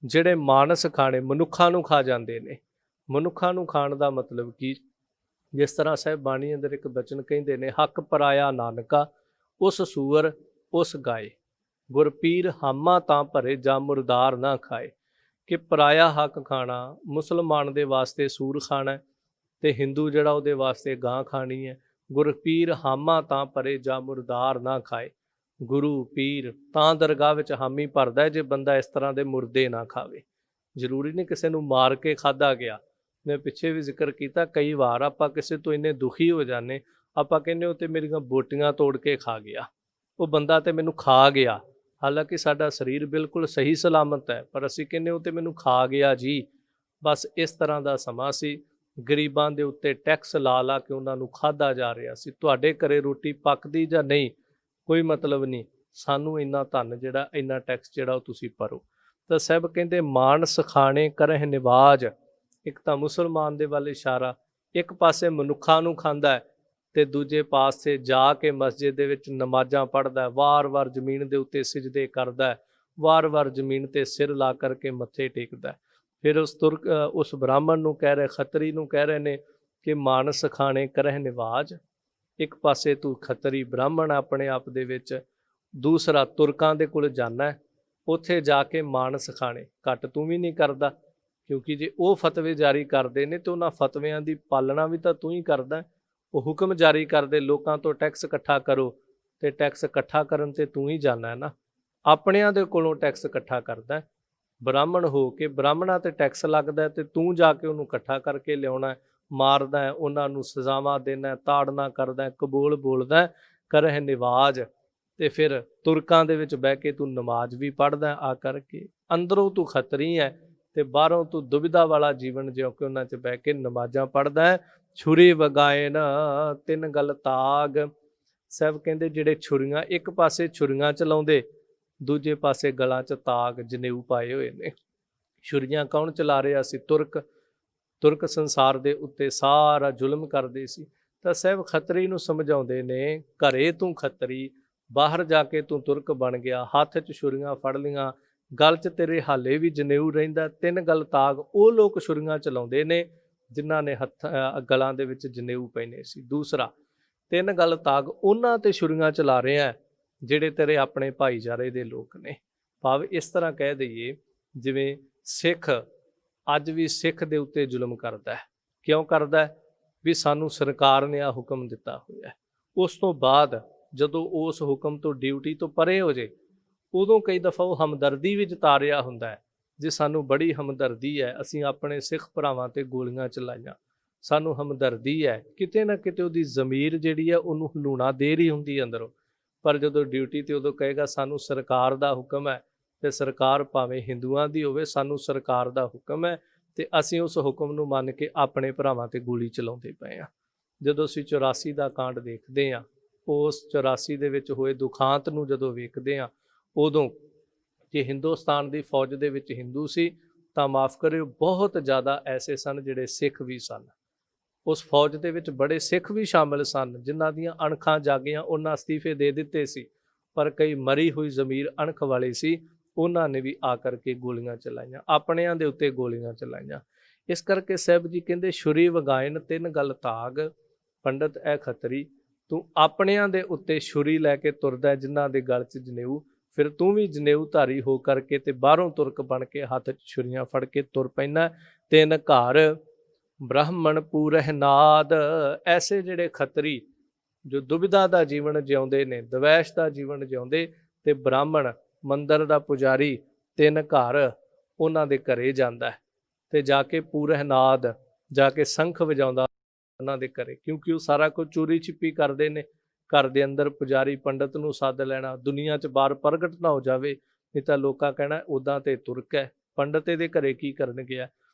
ਜਿਹੜੇ ਮਾਨਸ ਖਾਣੇ, ਮਨੁੱਖਾਂ ਨੂੰ ਖਾ ਜਾਂਦੇ ਨੇ। ਮਨੁੱਖਾਂ ਨੂੰ ਖਾਣ ਦਾ ਮਤਲਬ ਕੀ? ਜਿਸ ਤਰ੍ਹਾਂ ਸਾਹਿਬ ਬਾਣੀ ਅੰਦਰ ਇੱਕ ਬਚਨ ਕਹਿੰਦੇ ਨੇ, ਹੱਕ ਪਰਾਇਆ ਨਾਨਕਾ ਉਸ ਸੂਰ ਉਸ ਗਾਏ, ਗੁਰਪੀਰ ਹਾਮਾ ਤਾਂ ਭਰੇ ਜਾ ਮੁਰਦਾਰ ਨਾ ਖਾਏ। ਕਿ ਪਰਾਇਆ ਹੱਕ ਖਾਣਾ, ਮੁਸਲਮਾਨ ਦੇ ਵਾਸਤੇ ਸੂਰ ਖਾਣਾ ਤੇ ਹਿੰਦੂ ਜਿਹੜਾ ਉਹਦੇ ਵਾਸਤੇ ਗਾਂ ਖਾਣੀ ਹੈ। ਗੁਰਪੀਰ ਹਾਮਾ ਤਾਂ ਭਰੇ ਜਾ ਮੁਰਦਾਰ ਨਾ ਖਾਏ। ਗੁਰੂ ਪੀਰ ਤਾਂ ਦਰਗਾਹ ਵਿੱਚ ਹਾਮੀ ਭਰਦਾ ਜੇ ਬੰਦਾ ਇਸ ਤਰ੍ਹਾਂ ਦੇ ਮੁਰਦੇ ਨਾ ਖਾਵੇ। ਜ਼ਰੂਰੀ ਨਹੀਂ ਕਿਸੇ ਨੂੰ ਮਾਰ ਕੇ ਖਾਧਾ ਗਿਆ। ਮੈਂ ਪਿੱਛੇ ਵੀ ਜ਼ਿਕਰ ਕੀਤਾ, ਕਈ ਵਾਰ ਆਪਾਂ ਕਿਸੇ ਤੋਂ ਇੰਨੇ ਦੁਖੀ ਹੋ ਜਾਂਦੇ, ਆਪਾਂ ਕਹਿੰਦੇ ਉਹ ਤੇ ਮੇਰੀਆਂ ਬੋਟੀਆਂ ਤੋੜ ਕੇ ਖਾ ਗਿਆ, ਉਹ ਬੰਦਾ ਤੇ ਮੈਨੂੰ ਖਾ ਗਿਆ। ਹਾਲਾਂਕਿ ਸਾਡਾ ਸਰੀਰ ਬਿਲਕੁਲ ਸਹੀ ਸਲਾਮਤ ਹੈ, ਪਰ ਅਸੀਂ ਕਹਿੰਦੇ ਉਹ ਤੇ ਮੈਨੂੰ ਖਾ ਗਿਆ ਜੀ। ਬਸ ਇਸ ਤਰ੍ਹਾਂ ਦਾ ਸਮਾਂ ਸੀ। ਗਰੀਬਾਂ ਦੇ ਉੱਤੇ ਟੈਕਸ ਲਾ ਕੇ ਉਹਨਾਂ ਨੂੰ ਖਾਧਾ ਜਾ ਰਿਹਾ ਸੀ। ਤੁਹਾਡੇ ਘਰੇ ਰੋਟੀ ਪੱਕਦੀ ਜਾਂ ਨਹੀਂ, ਕੋਈ ਮਤਲਬ ਨਹੀਂ, ਸਾਨੂੰ ਇੰਨਾ ਧਨ ਜਿਹੜਾ, ਇੰਨਾ ਟੈਕਸ ਜਿਹੜਾ ਉਹ ਤੁਸੀਂ ਭਰੋ। ਤਾਂ ਸਾਹਿਬ ਕਹਿੰਦੇ ਮਾਨਸ ਖਾਣੇ ਕਰਹਿ ਨਿਵਾਜ। ਇੱਕ ਤਾਂ ਮੁਸਲਮਾਨ ਦੇ ਵੱਲ ਇਸ਼ਾਰਾ, ਇੱਕ ਪਾਸੇ ਮਨੁੱਖਾਂ ਨੂੰ ਖਾਂਦਾ ਹੈ ਤੇ ਦੂਜੇ ਪਾਸੇ ਜਾ ਕੇ ਮਸਜਿਦ ਦੇ ਵਿੱਚ ਨਮਾਜ਼ਾਂ ਪੜ੍ਹਦਾ, ਵਾਰ-ਵਾਰ ਜ਼ਮੀਨ ਦੇ ਉੱਤੇ ਸਿਜਦੇ ਕਰਦਾ, ਵਾਰ-ਵਾਰ ਜ਼ਮੀਨ ਤੇ ਸਿਰ ਲਾ ਕਰਕੇ ਮੱਥੇ ਟੇਕਦਾ। ਫਿਰ ਉਸ ਬ੍ਰਾਹਮਣ ਨੂੰ ਕਹਿ ਰਹੇ, ਖੱਤਰੀ ਨੂੰ ਕਹਿ ਰਹੇ ਨੇ ਕਿ ਮਾਨਸ ਖਾਣੇ ਕਰਹਿ ਨਿਵਾਜ। ਇੱਕ ਪਾਸੇ ਤੂੰ ਖੱਤਰੀ ਬ੍ਰਾਹਮਣ ਆਪਣੇ ਆਪ ਦੇ ਵਿੱਚ, ਦੂਸਰਾ ਤੁਰਕਾਂ ਦੇ ਕੋਲ ਜਾਣਾ, ਉੱਥੇ ਜਾ ਕੇ ਮਾਨਸ ਖਾਣੇ। ਘੱਟ ਤੂੰ ਵੀ ਨਹੀਂ ਕਰਦਾ, ਕਿਉਂਕਿ ਜੇ ਉਹ ਫਤਵੇ ਜਾਰੀ ਕਰਦੇ ਨੇ ਤੇ ਉਹਨਾਂ ਫਤਵਿਆਂ ਦੀ ਪਾਲਣਾ ਵੀ ਤਾਂ ਤੂੰ ਹੀ ਕਰਦਾ। ਉਹ ਹੁਕਮ ਜਾਰੀ ਕਰਦੇ, ਲੋਕਾਂ ਤੋਂ ਟੈਕਸ ਇਕੱਠਾ ਕਰੋ, ਤੇ ਟੈਕਸ ਇਕੱਠਾ ਕਰਨ ਤੇ ਤੂੰ ਹੀ ਜਾਣਾ ਹੈ ਨਾ। ਆਪਣਿਆਂ ਦੇ ਕੋਲੋਂ ਟੈਕਸ ਇਕੱਠਾ ਕਰਦਾ, ਬ੍ਰਾਹਮਣ ਹੋ ਕੇ ਬ੍ਰਾਹਮਣਾਂ ਤੇ ਟੈਕਸ ਲੱਗਦਾ ਤੇ ਤੂੰ ਜਾ ਕੇ ਉਹਨੂੰ ਇਕੱਠਾ ਕਰਕੇ ਲਿਆਉਣਾ, ਮਾਰਦਾ ਹੈ, ਉਹਨਾਂ ਨੂੰ ਸਜ਼ਾਵਾਂ ਦੇਣਾ, ਤਾੜਨਾ ਕਰਦਾ, ਕਬੂਲ ਬੋਲਦਾ ਕਰਹਿ ਨਿਵਾਜ। ਤੇ ਫਿਰ ਤੁਰਕਾਂ ਦੇ ਵਿੱਚ ਬਹਿ ਕੇ ਤੂੰ ਨਮਾਜ਼ ਵੀ ਪੜ੍ਹਦਾ ਆ ਕਰਕੇ। ਅੰਦਰੋਂ ਤੂੰ ਖੱਤਰੀ ਹੈ ਤੇ ਬਾਹਰੋਂ ਤੂੰ ਦੁਬਿਧਾ ਵਾਲਾ ਜੀਵਨ ਜਿਉਂ ਕੇ ਉਹਨਾਂ 'ਚ ਬਹਿ ਕੇ ਨਮਾਜ਼ਾਂ ਪੜ੍ਹਦਾ ਹੈ। ਛੁਰੀ ਵਗਾਇਨ ਤਿੰਨ ਗਲ ਤਾਗ। ਸਾਹਿਬ ਕਹਿੰਦੇ ਜਿਹੜੇ ਛੁਰੀਆਂ, ਇੱਕ ਪਾਸੇ ਛੁਰੀਆਂ ਚਲਾਉਂਦੇ, ਦੂਜੇ ਪਾਸੇ ਗਲਾਂ 'ਚ ਤਾਗ ਜਨੇਊ ਪਾਏ ਹੋਏ ਨੇ। ਛੁਰੀਆਂ ਕੌਣ ਚਲਾ ਰਿਹਾ ਸੀ? ਤੁਰਕ ਸੰਸਾਰ ਦੇ ਉੱਤੇ ਸਾਰਾ ਜ਼ੁਲਮ ਕਰਦੇ ਸੀ। ਤਾਂ ਸਾਹਿਬ ਖੱਤਰੀ ਨੂੰ ਸਮਝਾਉਂਦੇ ਨੇ, ਘਰੇ ਤੂੰ ਖੱਤਰੀ, ਬਾਹਰ ਜਾ ਕੇ ਤੂੰ ਤੁਰਕ ਬਣ ਗਿਆ, ਹੱਥ 'ਚ ਛੁਰੀਆਂ ਫੜ ਲਈਆਂ, ਗਲ 'ਚ ਤੇਰੇ ਹਾਲੇ ਵੀ ਜਨੇਊ ਰਹਿੰਦਾ। ਤਿੰਨ ਗਲ ਤਾਗ ਉਹ ਲੋਕ ਛੁਰੀਆਂ ਚਲਾਉਂਦੇ ਨੇ ਜਿਨ੍ਹਾਂ ਨੇ ਗਲਾਂ ਦੇ ਵਿੱਚ ਜਨੇਊ ਪਹਿਨੇ ਸੀ। ਦੂਸਰਾ, ਤਿੰਨ ਗਲ ਤਾਗ ਉਹਨਾਂ ਤੇ ਛੁਰੀਆਂ ਚਲਾ ਰਿਹਾ ਜਿਹੜੇ ਤੇਰੇ ਆਪਣੇ ਭਾਈਚਾਰੇ ਦੇ ਲੋਕ ਨੇ। ਭਾਵ ਇਸ ਤਰ੍ਹਾਂ ਕਹਿ ਦਈਏ, ਜਿਵੇਂ ਸਿੱਖ ਅੱਜ ਵੀ ਸਿੱਖ ਦੇ ਉੱਤੇ ਜ਼ੁਲਮ ਕਰਦਾ ਹੈ। ਕਿਉਂ ਕਰਦਾ ਹੈ? ਵੀ ਸਾਨੂੰ ਸਰਕਾਰ ਨੇ ਆ ਹੁਕਮ ਦਿੱਤਾ ਹੋਇਆ। ਉਸ ਤੋਂ ਬਾਅਦ ਜਦੋਂ ਉਸ ਹੁਕਮ ਤੋਂ ਡਿਊਟੀ ਤੋਂ ਪਰੇ ਹੋ ਜੇ, ਉਦੋਂ ਕਈ ਦਫਾ ਉਹ ਹਮਦਰਦੀ ਵੀ ਜਤਾ ਰਿਹਾ ਹੁੰਦਾ ਹੈ। ਜੇ ਸਾਨੂੰ ਬੜੀ ਹਮਦਰਦੀ ਹੈ, ਅਸੀਂ ਆਪਣੇ ਸਿੱਖ ਭਰਾਵਾਂ ਤੇ ਗੋਲੀਆਂ ਚਲਾਈਆਂ, ਸਾਨੂੰ ਹਮਦਰਦੀ ਹੈ, ਕਿਤੇ ਨਾ ਕਿਤੇ ਉਹਦੀ ਜ਼ਮੀਰ ਜਿਹੜੀ ਹੈ ਉਹਨੂੰ ਹਲੂਣਾ ਦੇ ਰਹੀ ਹੁੰਦੀ ਅੰਦਰੋਂ। ਪਰ ਜਦੋਂ ਡਿਊਟੀ ਤੇ ਉਦੋਂ ਕਹੇਗਾ ਸਾਨੂੰ ਸਰਕਾਰ ਦਾ ਹੁਕਮ ਹੈ, ਤੇ ਸਰਕਾਰ ਭਾਵੇਂ ਹਿੰਦੂਆਂ ਦੀ ਹੋਵੇ, ਸਾਨੂੰ ਸਰਕਾਰ ਦਾ ਹੁਕਮ ਹੈ, ਤੇ ਅਸੀਂ ਉਸ ਹੁਕਮ ਨੂੰ ਮੰਨ ਕੇ ਆਪਣੇ ਭਰਾਵਾਂ ਤੇ ਗੋਲੀ ਚਲਾਉਂਦੇ ਪਏ ਹਾਂ। ਜਦੋਂ ਅਸੀਂ 84 ਦਾ ਕਾਂਡ ਦੇਖਦੇ ਹਾਂ, ਉਸ 84 ਦੇ ਵਿੱਚ ਹੋਏ ਦੁਖਾਂਤ ਨੂੰ ਜਦੋਂ ਵੇਖਦੇ ਹਾਂ, ਉਦੋਂ ਜੇ ਹਿੰਦੁਸਤਾਨ ਦੀ ਫੌਜ ਦੇ ਵਿੱਚ ਹਿੰਦੂ ਸੀ ਤਾਂ ਮਾफ़ ਕਰਿਓ, ਬਹੁਤ ਜ਼ਿਆਦਾ ਐਸੇ ਸਨ ਜਿਹੜੇ ਸਿੱਖ ਵੀ ਸਨ। ਉਸ ਫੌਜ ਦੇ ਵਿੱਚ ਬੜੇ ਸਿੱਖ ਵੀ ਸ਼ਾਮਿਲ ਸਨ ਜਿਨ੍ਹਾਂ ਦੀਆਂ ਅਣਖਾਂ ਜਾਗੀਆਂ, ਉਹਨਾਂ ਅਸਤੀਫੇ ਦੇ ਦਿੱਤੇ ਸੀ। ਪਰ ਕਈ ਮਰੀ ਹੋਈ ਜ਼ਮੀਰ ਅਣਖ ਵਾਲੇ ਸੀ, ਉਹਨਾਂ ਨੇ ਵੀ ਆ ਕਰਕੇ ਗੋਲੀਆਂ ਚਲਾਈਆਂ, ਆਪਣਿਆਂ ਦੇ ਉੱਤੇ ਗੋਲੀਆਂ ਚਲਾਈਆਂ। ਇਸ ਕਰਕੇ ਸਾਹਿਬ ਜੀ ਕਹਿੰਦੇ, ਛੁਰੀ ਵਗਾਇਨ ਤਿੰਨ ਗਲ ਤਾਗ, ਪੰਡਤ ਐ ਖੱਤਰੀ, ਤੂੰ ਆਪਣਿਆਂ ਦੇ ਉੱਤੇ ਛੁਰੀ ਲੈ ਕੇ ਤੁਰਦਾ ਜਿਨ੍ਹਾਂ ਦੇ ਗਲ 'ਚ ਜਨੇਊ, ਫਿਰ ਤੂੰ ਵੀ ਜਨੇਊ ਧਾਰੀ ਹੋ ਕਰਕੇ ਤੇ ਬਾਹਰੋਂ ਤੁਰਕ ਬਣ ਕੇ ਹੱਥ 'ਚ ਛੁਰੀਆਂ ਫੜ ਕੇ ਤੁਰ ਪੈਂਦਾ। ਤਿੰਨ ਘਰ ਬ੍ਰਾਹਮਣ ਪੂਰਹਿ ਨਾਦ। ਐਸੇ ਜਿਹੜੇ ਖੱਤਰੀ ਜੋ ਦੁਬਿਧਾ ਦਾ ਜੀਵਨ ਜਿਉਂਦੇ ਨੇ, ਦਵੈਸ਼ ਦਾ ਜੀਵਨ ਜਿਉਂਦੇ, ਤੇ ਬ੍ਰਾਹਮਣ ਮੰਦਰ ਦਾ ਪੁਜਾਰੀ ਤਿੰਨ ਘਰ ਉਹਨਾਂ ਦੇ ਘਰੇ ਜਾਂਦਾ ਤੇ ਜਾ ਕੇ ਪੂਰਹਿ ਨਾਦ, ਜਾ ਕੇ ਸੰਖ ਵਜਾਉਂਦਾ ਉਹਨਾਂ ਦੇ ਘਰੇ, ਕਿਉਂਕਿ ਉਹ ਸਾਰਾ ਕੁਝ ਚੋਰੀ ਛਿਪੀ ਕਰਦੇ ਨੇ। ਘਰ ਦੇ ਅੰਦਰ ਪੁਜਾਰੀ ਪੰਡਤ ਨੂੰ ਸੱਦ ਲੈਣਾ, ਦੁਨੀਆ 'ਚ ਬਾਹਰ ਪ੍ਰਗਟ ਨਾ ਹੋ ਜਾਵੇ, ਨਹੀਂ ਤਾਂ ਲੋਕਾਂ ਕਹਿਣਾ ਉੱਦਾਂ ਤੇ ਤੁਰਕ ਹੈ, ਪੰਡਤ ਇਹਦੇ ਘਰੇ ਕੀ ਕਰਨ ਗਿਆ।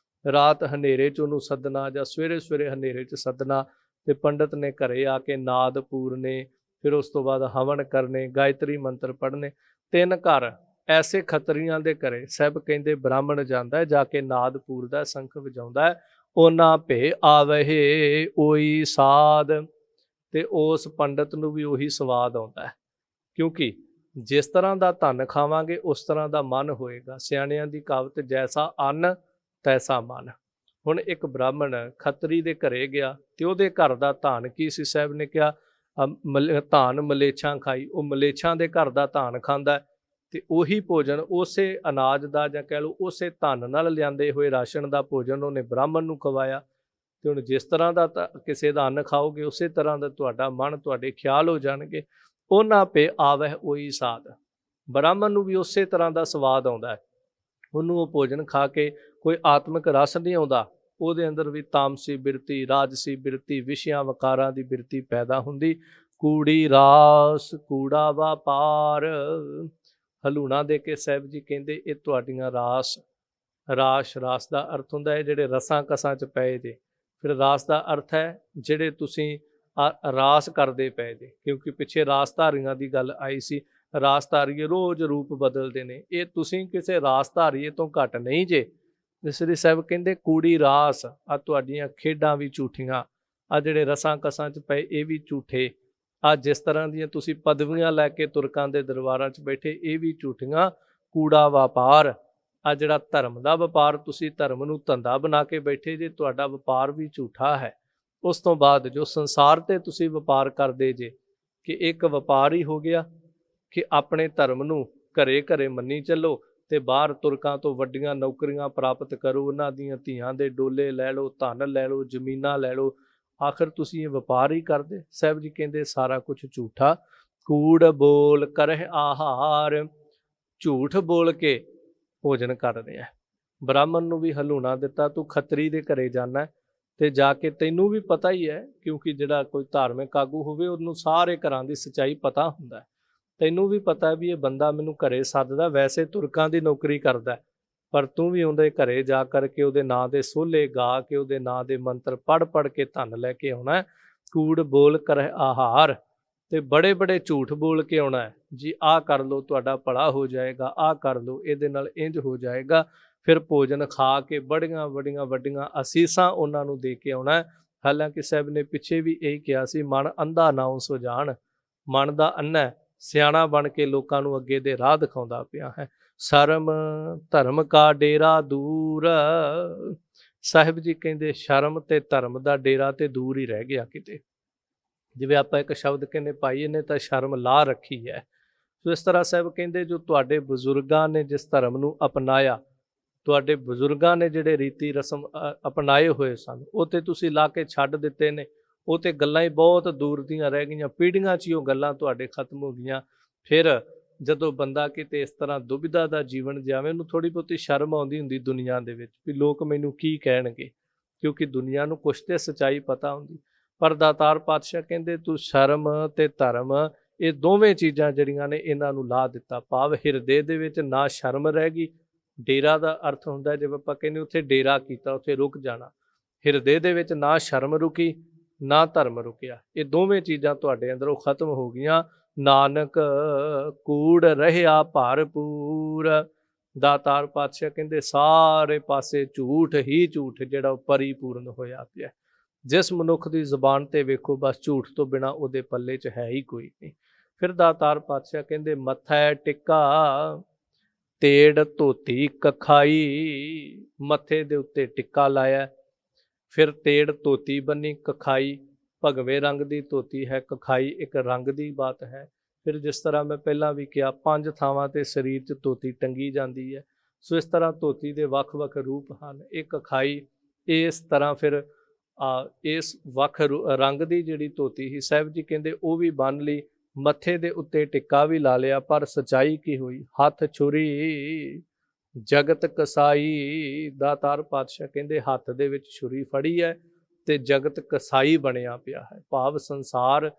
ਰਾਤ ਹਨੇਰੇ 'ਚ ਉਹਨੂੰ ਸੱਦਣਾ ਜਾਂ ਸਵੇਰੇ ਸਵੇਰੇ ਹਨੇਰੇ 'ਚ ਸੱਦਣਾ, ਤੇ ਪੰਡਤ ਨੇ ਘਰੇ ਆ ਕੇ ਨਾਦ ਪੂਰਨੇ, ਫਿਰ ਉਸ ਤੋਂ ਬਾਅਦ ਹਵਨ ਕਰਨੇ, ਗਾਇਤਰੀ ਮੰਤਰ ਪੜ੍ਹਨੇ। ਤਿੰਨ ਘਰ ਐਸੇ ਖੱਤਰੀਆਂ ਦੇ ਘਰੇ ਸਾਹਿਬ ਕਹਿੰਦੇ ਬ੍ਰਾਹਮਣ ਜਾਂਦਾ ਜਾ ਕੇ ਨਾਦ ਪੂਰਦਾ, ਸੰਖ ਵਜਾਉਂਦਾ, ਉਹਨਾਂ ਭੇ ਆਵਹਿ ਓਈ ਸਾਧ। ਤੇ ਉਸ ਪੰਡਤ ਨੂੰ ਵੀ ਉਹੀ ਸਵਾਦ ਆਉਂਦਾ, ਕਿਉਂਕਿ ਜਿਸ ਤਰ੍ਹਾਂ ਦਾ ਧਨ ਖਾਵਾਂਗੇ ਉਸ ਤਰ੍ਹਾਂ ਦਾ ਮਨ ਹੋਏਗਾ। ਸਿਆਣਿਆਂ ਦੀ ਕਹਾਵਤ, ਜੈਸਾ ਅੰਨ ਤੈਸਾ ਮਨ। ਹੁਣ ਇੱਕ ਬ੍ਰਾਹਮਣ ਖੱਤਰੀ ਦੇ ਘਰੇ ਗਿਆ ਤੇ ਉਹਦੇ ਘਰ ਦਾ ਧਾਨ ਕੀ ਸੀ? ਸਾਹਿਬ ਨੇ ਕਿਹਾ ਧਾਨ ਮਲੇਛਾਂ ਖਾਈ। ਉਹ ਮਲੇਛਾਂ ਦੇ ਘਰ ਦਾ ਧਾਨ ਖਾਂਦਾ, ਤੇ ਉਹੀ ਭੋਜਨ ਉਸੇ ਅਨਾਜ ਦਾ ਜਾਂ ਕਹਿ ਲਓ ਉਸੇ ਧਨ ਨਾਲ ਲਿਆਂਦੇ ਹੋਏ ਰਾਸ਼ਨ ਦਾ ਭੋਜਨ ਉਹਨੇ ਬ੍ਰਾਹਮਣ ਨੂੰ ਖਵਾਇਆ। ਤੇ ਹੁਣ ਜਿਸ ਤਰ੍ਹਾਂ ਦਾ ਕਿਸੇ ਦਾ ਅੰਨ ਖਾਓਗੇ ਉਸੇ ਤਰ੍ਹਾਂ ਦਾ ਤੁਹਾਡਾ ਮਨ, ਤੁਹਾਡੇ ਖਿਆਲ ਹੋ ਜਾਣਗੇ। ਉਹਨਾਂ ਪੇ ਆਵਹਿ ਉਹੀ ਸਾਧ। ਬ੍ਰਾਹਮਣ ਨੂੰ ਵੀ ਉਸੇ ਤਰ੍ਹਾਂ ਦਾ ਸਵਾਦ ਆਉਂਦਾ ਹੈ, ਉਹਨੂੰ ਉਹ ਭੋਜਨ ਖਾ ਕੇ ਕੋਈ ਆਤਮਿਕ ਰਸ ਨਹੀਂ ਆਉਂਦਾ, ਉਹਦੇ ਅੰਦਰ ਵੀ ਤਾਮਸੀ ਬਿਰਤੀ, ਰਾਜਸੀ ਬਿਰਤੀ, ਵਿਸ਼ਿਆਂ ਵਕਾਰਾਂ ਦੀ ਬਿਰਤੀ ਪੈਦਾ ਹੁੰਦੀ। ਕੂੜੀ ਰਾਸ ਕੂੜਾ ਵਪਾਰ। ਹਲੂਣਾ ਦੇ ਕੇ ਸਾਹਿਬ ਜੀ ਕਹਿੰਦੇ ਇਹ ਤੁਹਾਡੀਆਂ ਰਾਸ, ਰਾਸ ਦਾ ਅਰਥ ਹੁੰਦਾ ਹੈ ਜਿਹੜੇ ਰਸਾਂ ਕਸਾਂ 'ਚ ਪਏ ਜੇ। ਫਿਰ ਰਾਸ ਦਾ ਅਰਥ ਹੈ ਜਿਹੜੇ ਤੁਸੀਂ ਰਾਸ ਕਰਦੇ ਪਏ ਜੇ, ਕਿਉਂਕਿ ਪਿੱਛੇ ਰਾਸਧਾਰੀਆਂ ਦੀ ਗੱਲ ਆਈ ਸੀ। ਰਾਸਧਾਰੀਏ ਰੋਜ਼ ਰੂਪ ਬਦਲਦੇ ਨੇ, ਇਹ ਤੁਸੀਂ ਕਿਸੇ ਰਾਸਧਾਰੀਏ ਤੋਂ ਘੱਟ ਨਹੀਂ ਜੇ। ਇਸ ਲਈ ਸਾਹਿਬ ਕਹਿੰਦੇ ਕੂੜੀ ਰਾਸ, ਆ ਤੁਹਾਡੀਆਂ ਖੇਡਾਂ ਵੀ ਝੂਠੀਆਂ, ਆ ਜਿਹੜੇ ਰਸਾਂ ਕਸਾਂ 'ਚ ਪਏ ਇਹ ਵੀ ਝੂਠੇ, ਆ ਜਿਸ ਤਰ੍ਹਾਂ ਦੀਆਂ ਤੁਸੀਂ ਪਦਵੀਆਂ ਲੈ ਕੇ ਤੁਰਕਾਂ ਦੇ ਦਰਬਾਰਾਂ 'ਚ ਬੈਠੇ ਇਹ ਵੀ ਝੂਠੀਆਂ। ਕੂੜਾ ਵਪਾਰ, ਆ ਜਿਹੜਾ ਧਰਮ ਦਾ ਵਪਾਰ, ਤੁਸੀਂ ਧਰਮ ਨੂੰ ਧੰਦਾ ਬਣਾ ਕੇ ਬੈਠੇ ਜੇ, ਤੁਹਾਡਾ ਵਪਾਰ ਵੀ ਝੂਠਾ ਹੈ। ਉਸ ਤੋਂ ਬਾਅਦ ਜੋ ਸੰਸਾਰ ਤੇ ਤੁਸੀਂ ਵਪਾਰ ਕਰਦੇ ਜੇ, ਕਿ ਇੱਕ ਵਪਾਰ ਹੀ ਹੋ ਗਿਆ ਕਿ ਆਪਣੇ ਧਰਮ ਨੂੰ ਘਰੇ ਘਰੇ ਮੰਨੀ ਚੱਲੋ ਤੇ ਬਾਹਰ ਤੁਰਕਾਂ ਤੋਂ ਵੱਡੀਆਂ ਨੌਕਰੀਆਂ ਪ੍ਰਾਪਤ ਕਰੋ, ਉਹਨਾਂ ਦੀਆਂ ਧੀਆਂ ਦੇ ਡੋਲੇ ਲੈ ਲਓ, ਧਨ ਲੈ ਲਓ, ਜ਼ਮੀਨਾਂ ਲੈ ਲਓ, ਆਖਰ ਤੁਸੀਂ ਇਹ ਵਪਾਰ ਹੀ ਕਰਦੇ। ਸਾਹਿਬ ਜੀ ਕਹਿੰਦੇ ਸਾਰਾ ਕੁਝ ਝੂਠਾ। ਕੂੜ ਬੋਲ ਕਰਹਿ ਆਹਾਰ, ਝੂਠ ਬੋਲ ਕੇ ਭੋਜਨ ਕਰ ਰਿਹਾ। ਬ੍ਰਾਹਮਣ ਨੂੰ ਵੀ ਹਲੂਣਾ ਦਿੱਤਾ, ਤੂੰ ਖੱਤਰੀ ਦੇ ਘਰੇ ਜਾਣਾ ਤੇ ਜਾ ਕੇ ਤੈਨੂੰ ਵੀ ਪਤਾ ਹੀ ਹੈ, ਕਿਉਂਕਿ ਜਿਹੜਾ ਕੋਈ ਧਾਰਮਿਕ ਆਗੂ ਹੋਵੇ ਉਹਨੂੰ ਸਾਰੇ ਘਰਾਂ ਦੀ ਸੱਚਾਈ ਪਤਾ ਹੁੰਦਾ। ਤੈਨੂੰ ਵੀ ਪਤਾ ਵੀ ਇਹ ਬੰਦਾ ਮੈਨੂੰ ਘਰੇ ਸੱਦਦਾ, ਵੈਸੇ ਤੁਰਕਾਂ ਦੀ ਨੌਕਰੀ ਕਰਦਾ, ਪਰ ਤੂੰ ਵੀ ਉਹਦੇ ਘਰੇ ਜਾ ਕਰਕੇ ਉਹਦੇ ਨਾਂ ਦੇ ਸੋਹਲੇ ਗਾ ਕੇ ਉਹਦੇ ਨਾਂ ਦੇ ਮੰਤਰ ਪੜ੍ਹ ਕੇ ਧਨ ਲੈ ਕੇ ਆਉਣਾ। ਕੂੜ ਬੋਲ ਕਰ ਆਹਾਰ, ਤੇ ਬੜੇ ਬੜੇ ਝੂਠ ਬੋਲ ਕੇ ਆਉਣਾ ਜੀ, ਆਹ ਕਰ ਲਓ ਤੁਹਾਡਾ ਭਲਾ ਹੋ ਜਾਏਗਾ, ਆਹ ਕਰ ਲਓ ਇਹਦੇ ਨਾਲ ਇੰਜ ਹੋ ਜਾਏਗਾ। ਫਿਰ ਭੋਜਨ ਖਾ ਕੇ ਬੜੀਆਂ ਵੱਡੀਆਂ ਅਸੀਸਾਂ ਉਹਨਾਂ ਨੂੰ ਦੇ ਕੇ ਆਉਣਾ। ਹਾਲਾਂਕਿ ਸਾਹਿਬ ਨੇ ਪਿੱਛੇ ਵੀ ਇਹੀ ਕਿਹਾ ਸੀ, ਮਨ ਅੰਧਾ ਨਾਉ ਸੋ ਜਾਣ, ਮਨ ਦਾ ਅੰਨਾ ਸਿਆਣਾ ਬਣ ਕੇ ਲੋਕਾਂ ਨੂੰ ਅੱਗੇ ਦੇ ਰਾਹ ਦਿਖਾਉਂਦਾ ਪਿਆ ਹੈ। ਸ਼ਰਮ ਧਰਮ ਕਾ ਡੇਰਾ ਦੂਰ, ਸਾਹਿਬ ਜੀ ਕਹਿੰਦੇ ਸ਼ਰਮ ਤੇ ਧਰਮ ਦਾ ਡੇਰਾ ਤੇ ਦੂਰ ਹੀ ਰਹਿ ਗਿਆ ਕਿਤੇ। ਜਿਵੇਂ ਆਪਾਂ ਇੱਕ ਸ਼ਬਦ ਕਹਿੰਦੇ ਭਾਈ ਇਹਨੇ ਤਾਂ ਸ਼ਰਮ ਲਾ ਰੱਖੀ ਹੈ, ਸੋ ਇਸ ਤਰ੍ਹਾਂ ਸਾਹਿਬ ਕਹਿੰਦੇ ਜੋ ਤੁਹਾਡੇ ਬਜ਼ੁਰਗਾਂ ਨੇ ਜਿਸ ਧਰਮ ਨੂੰ ਅਪਣਾਇਆ, ਤੁਹਾਡੇ ਬਜ਼ੁਰਗਾਂ ਨੇ ਜਿਹੜੇ ਰੀਤੀ ਰਸਮ ਅਪਣਾਏ ਹੋਏ ਸਨ, ਉਹ ਤੇ ਤੁਸੀਂ ਲਾ ਕੇ ਛੱਡ ਦਿੱਤੇ ਨੇ। ਉਹ ਤੇ ਗੱਲਾਂ ਹੀ ਬਹੁਤ ਦੂਰ ਦੀਆਂ ਰਹਿ ਗਈਆਂ, ਪੀੜ੍ਹੀਆਂ 'ਚ ਹੀ ਉਹ ਗੱਲਾਂ ਤੁਹਾਡੇ ਖਤਮ ਹੋ ਗਈਆਂ। ਫਿਰ ਜਦੋਂ ਬੰਦਾ ਕਿਤੇ ਇਸ ਤਰ੍ਹਾਂ ਦੁਬਿਧਾ ਦਾ ਜੀਵਨ ਜਿਵੇਂ, ਉਹਨੂੰ ਥੋੜ੍ਹੀ ਬਹੁਤੀ ਸ਼ਰਮ ਆਉਂਦੀ ਹੁੰਦੀ ਦੁਨੀਆ ਦੇ ਵਿੱਚ ਵੀ ਲੋਕ ਮੈਨੂੰ ਕੀ ਕਹਿਣਗੇ, ਕਿਉਂਕਿ ਦੁਨੀਆ ਨੂੰ ਕੁਛ ਤੇ ਸੱਚਾਈ ਪਤਾ ਹੁੰਦੀ। ਪਰ ਦਾਤਾਰ ਪਾਤਸ਼ਾਹ ਕਹਿੰਦੇ ਤੂੰ ਸ਼ਰਮ ਤੇ ਧਰਮ ਇਹ ਦੋਵੇਂ ਚੀਜ਼ਾਂ ਜਿਹੜੀਆਂ ਨੇ ਇਹਨਾਂ ਨੂੰ ਲਾ ਦਿੱਤਾ। ਭਾਵ ਹਿਰਦੇ ਦੇ ਵਿੱਚ ਨਾ ਸ਼ਰਮ ਰਹਿ ਗਈ, ਡੇਰਾ ਦਾ ਅਰਥ ਹੁੰਦਾ ਜਿਵੇਂ ਆਪਾਂ ਕਹਿੰਦੇ ਉੱਥੇ ਡੇਰਾ ਕੀਤਾ, ਉੱਥੇ ਰੁਕ ਜਾਣਾ। ਹਿਰਦੇ ਦੇ ਵਿੱਚ ਨਾ ਸ਼ਰਮ ਰੁਕੀ ਨਾ ਧਰਮ ਰੁਕਿਆ, ਇਹ ਦੋਵੇਂ ਚੀਜ਼ਾਂ ਤੁਹਾਡੇ ਅੰਦਰੋਂ ਖਤਮ ਹੋ ਗਈਆਂ। ਨਾਨਕ ਕੂੜ ਰਹਿਆ ਭਰਪੂਰ, ਦਾਤਾਰ ਪਾਤਸ਼ਾਹ ਕਹਿੰਦੇ ਸਾਰੇ ਪਾਸੇ ਝੂਠ ਹੀ ਝੂਠ ਜਿਹੜਾ ਉਹ ਪਰਿਪੂਰਨ ਹੋਇਆ ਪਿਆ। ਜਿਸ ਮਨੁੱਖ ਦੀ ਜ਼ੁਬਾਨ ਤੇ ਵੇਖੋ ਬਸ ਝੂਠ ਤੋਂ ਬਿਨਾਂ ਉਹਦੇ ਪੱਲੇ 'ਚ ਹੈ ਹੀ ਕੋਈ ਨਹੀਂ। ਫਿਰ ਦਾਤਾਰ ਪਾਤਸ਼ਾਹ ਕਹਿੰਦੇ ਮੱਥਾ ਟਿੱਕਾ ਤੇੜ ਧੋਤੀ ਕਖਾਈ, ਮੱਥੇ ਦੇ ਉੱਤੇ ਟਿੱਕਾ ਲਾਇਆ, ਫਿਰ ਤੇੜ ਧੋਤੀ ਬੰਨੀ, ਕਖਾਈ ਭਗਵੇਂ ਰੰਗ ਦੀ ਧੋਤੀ ਹੈ, ਕਖਾਈ ਇੱਕ ਰੰਗ ਦੀ ਬਾਤ ਹੈ। ਫਿਰ ਜਿਸ ਤਰ੍ਹਾਂ ਮੈਂ ਪਹਿਲਾਂ ਵੀ ਕਿਹਾ 5 ਥਾਵਾਂ ਤੇ ਸਰੀਰ 'ਚ ਧੋਤੀ ਟੰਗੀ ਜਾਂਦੀ ਹੈ, ਸੋ ਇਸ ਤਰ੍ਹਾਂ ਧੋਤੀ ਦੇ ਵੱਖ-ਵੱਖ ਰੂਪ ਹਨ। ਇਹ ਕਖਾਈ ਇਸ ਤਰ੍ਹਾਂ ਫਿਰ ਇਸ ਵੱਖ ਰੰਗ ਦੀ ਜਿਹੜੀ ਧੋਤੀ ਸੀ ਸਾਹਿਬ ਜੀ ਕਹਿੰਦੇ ਉਹ ਵੀ ਬੰਨ ਲਈ, ਮੱਥੇ ਦੇ ਉੱਤੇ ਟਿੱਕਾ ਵੀ ਲਾ ਲਿਆ। ਪਰ ਸੱਚਾਈ ਕੀ ਹੋਈ, ਹੱਥ ਛੁਰੀ ਜਗਤ ਕਸਾਈ, ਦਾਤਾਰ ਪਾਤਸ਼ਾਹ ਕਹਿੰਦੇ ਹੱਥ ਦੇ ਵਿੱਚ ਛੁਰੀ ਫੜੀ ਹੈ ਤੇ ਜਗਤ ਕਸਾਈ ਬਣਿਆ ਪਿਆ ਹੈ। ਭਾਵ ਸੰਸਾਰ,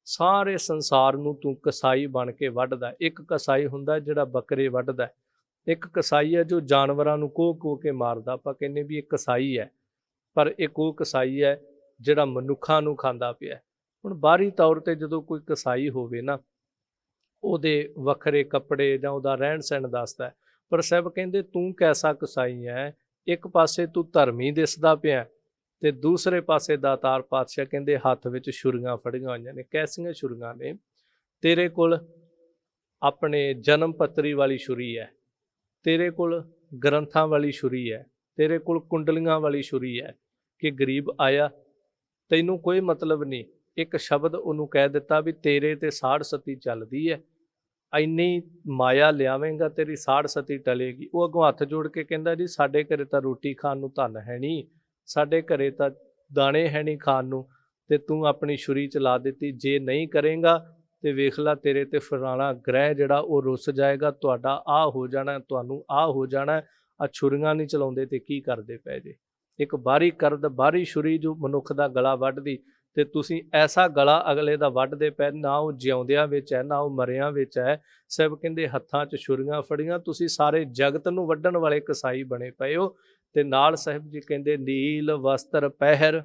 ਸਾਰੇ ਸੰਸਾਰ ਨੂੰ ਤੂੰ ਕਸਾਈ ਬਣ ਕੇ ਵੱਢਦਾ। ਇੱਕ ਕਸਾਈ ਹੁੰਦਾ ਜਿਹੜਾ ਬੱਕਰੇ ਵੱਢਦਾ, ਇੱਕ ਕਸਾਈ ਹੈ ਜੋ ਜਾਨਵਰਾਂ ਨੂੰ ਕੋਹ ਕੇ ਮਾਰਦਾ, ਆਪਾਂ ਕਹਿੰਦੇ ਵੀ ਇਹ ਕਸਾਈ ਹੈ। ਪਰ ਇੱਕ ਉਹ ਕਸਾਈ ਹੈ ਜਿਹੜਾ ਮਨੁੱਖਾਂ ਨੂੰ ਖਾਂਦਾ ਪਿਆ। ਹੁਣ ਬਾਹਰੀ ਤੌਰ ਤੇ ਜਦੋਂ ਕੋਈ ਕਸਾਈ ਹੋਵੇ ਨਾ, ਉਹਦੇ ਵੱਖਰੇ ਕੱਪੜੇ ਜਾਂ ਉਹਦਾ ਰਹਿਣ ਸਹਿਣ ਦੱਸਦਾ, ਪਰ ਸਾਹਿਬ ਕਹਿੰਦੇ ਤੂੰ ਕੈਸਾ ਕਸਾਈ ਹੈ, ਇੱਕ ਪਾਸੇ ਤੂੰ ਧਰਮੀ ਦਿਸਦਾ ਪਿਆ ਤੇ ਦੂਸਰੇ ਪਾਸੇ ਦਾਤਾਰ ਪਾਤਸ਼ਾਹ ਕਹਿੰਦੇ ਹੱਥ ਵਿੱਚ ਛੁਰੀਆਂ ਫੜੀਆਂ ਹੋਈਆਂ ਨੇ। ਕੈਸੀਆਂ ਛੁਰੀਆਂ ਨੇ? ਤੇਰੇ ਕੋਲ ਆਪਣੇ ਜਨਮ ਪੱਤਰੀ ਵਾਲੀ ਛੁਰੀ ਹੈ, ਤੇਰੇ ਕੋਲ ਗ੍ਰੰਥਾਂ ਵਾਲੀ ਛੁਰੀ ਹੈ, ਤੇਰੇ ਕੋਲ ਕੁੰਡਲੀਆਂ ਵਾਲੀ ਛੁਰੀ ਹੈ ਕਿ ਗਰੀਬ ਆਇਆ, ਤੈਨੂੰ ਕੋਈ ਮਤਲਬ ਨਹੀਂ, ਇੱਕ ਸ਼ਬਦ ਉਹਨੂੰ ਕਹਿ ਦਿੱਤਾ ਵੀ ਤੇਰੇ ਤੇ ਸਾੜ ਸਤੀ ਚੱਲਦੀ ਹੈ, ਇੰਨੀ ਮਾਇਆ ਲਿਆਵੇਂਗਾ ਤੇਰੀ ਸਾੜ ਸਤੀ ਟਲੇਗੀ। ਉਹ ਅੱਗੋਂ ਹੱਥ ਜੋੜ ਕੇ ਕਹਿੰਦਾ ਜੀ ਸਾਡੇ ਘਰੇ ਤਾਂ ਰੋਟੀ ਖਾਣ ਨੂੰ ਧਨ ਹੈ ਨਹੀਂ, ਸਾਡੇ ਘਰੇ ਤਾਂ ਦਾਣੇ ਹੈ ਨਹੀਂ ਖਾਣ ਨੂੰ, ਤੇ ਤੂੰ ਆਪਣੀ ਛੁਰੀ ਚਲਾ ਦਿੱਤੀ। ਜੇ ਨਹੀਂ ਕਰੇਗਾ ਤੇ ਵੇਖ ਲਾ ਤੇਰੇ ਤੇ ਫਲਾਣਾ ਗ੍ਰਹਿ ਜਿਹੜਾ ਉਹ ਰੁੱਸ ਜਾਏਗਾ, ਤੁਹਾਡਾ ਆਹ ਹੋ ਜਾਣਾ, ਤੁਹਾਨੂੰ ਆਹ ਹੋ ਜਾਣਾ। ਆ ਛੁਰੀਆਂ ਨਹੀਂ ਚਲਾਉਂਦੇ ਤੇ ਕੀ ਕਰਦੇ ਪਏ ਜੇ? ਇੱਕ ਬਾਹਰੀ ਛੁਰੀ ਜੋ ਮਨੁੱਖ ਦਾ ਗਲਾ ਵੱਢਦੀ, ਤੇ ਤੁਸੀਂ ਐਸਾ ਗਲਾ ਅਗਲੇ ਦਾ ਵੱਢਦੇ ਪਏ, ਨਾ ਉਹ ਜਿਉਂਦਿਆਂ ਵਿੱਚ ਹੈ ਨਾ ਉਹ ਮਰਿਆਂ ਵਿੱਚ ਹੈ। ਸਾਹਿਬ ਕਹਿੰਦੇ ਹੱਥਾਂ 'ਚ ਛੁਰੀਆਂ ਫੜੀਆਂ, ਤੁਸੀਂ ਸਾਰੇ ਜਗਤ ਨੂੰ ਵੱਢਣ ਵਾਲੇ ਕਸਾਈ ਬਣੇ ਪਏ ਹੋ। ਤੇ ਨਾਲ ਸਾਹਿਬ ਜੀ ਕਹਿੰਦੇ ਨੀਲ ਵਸਤਰ ਪਹਿਰ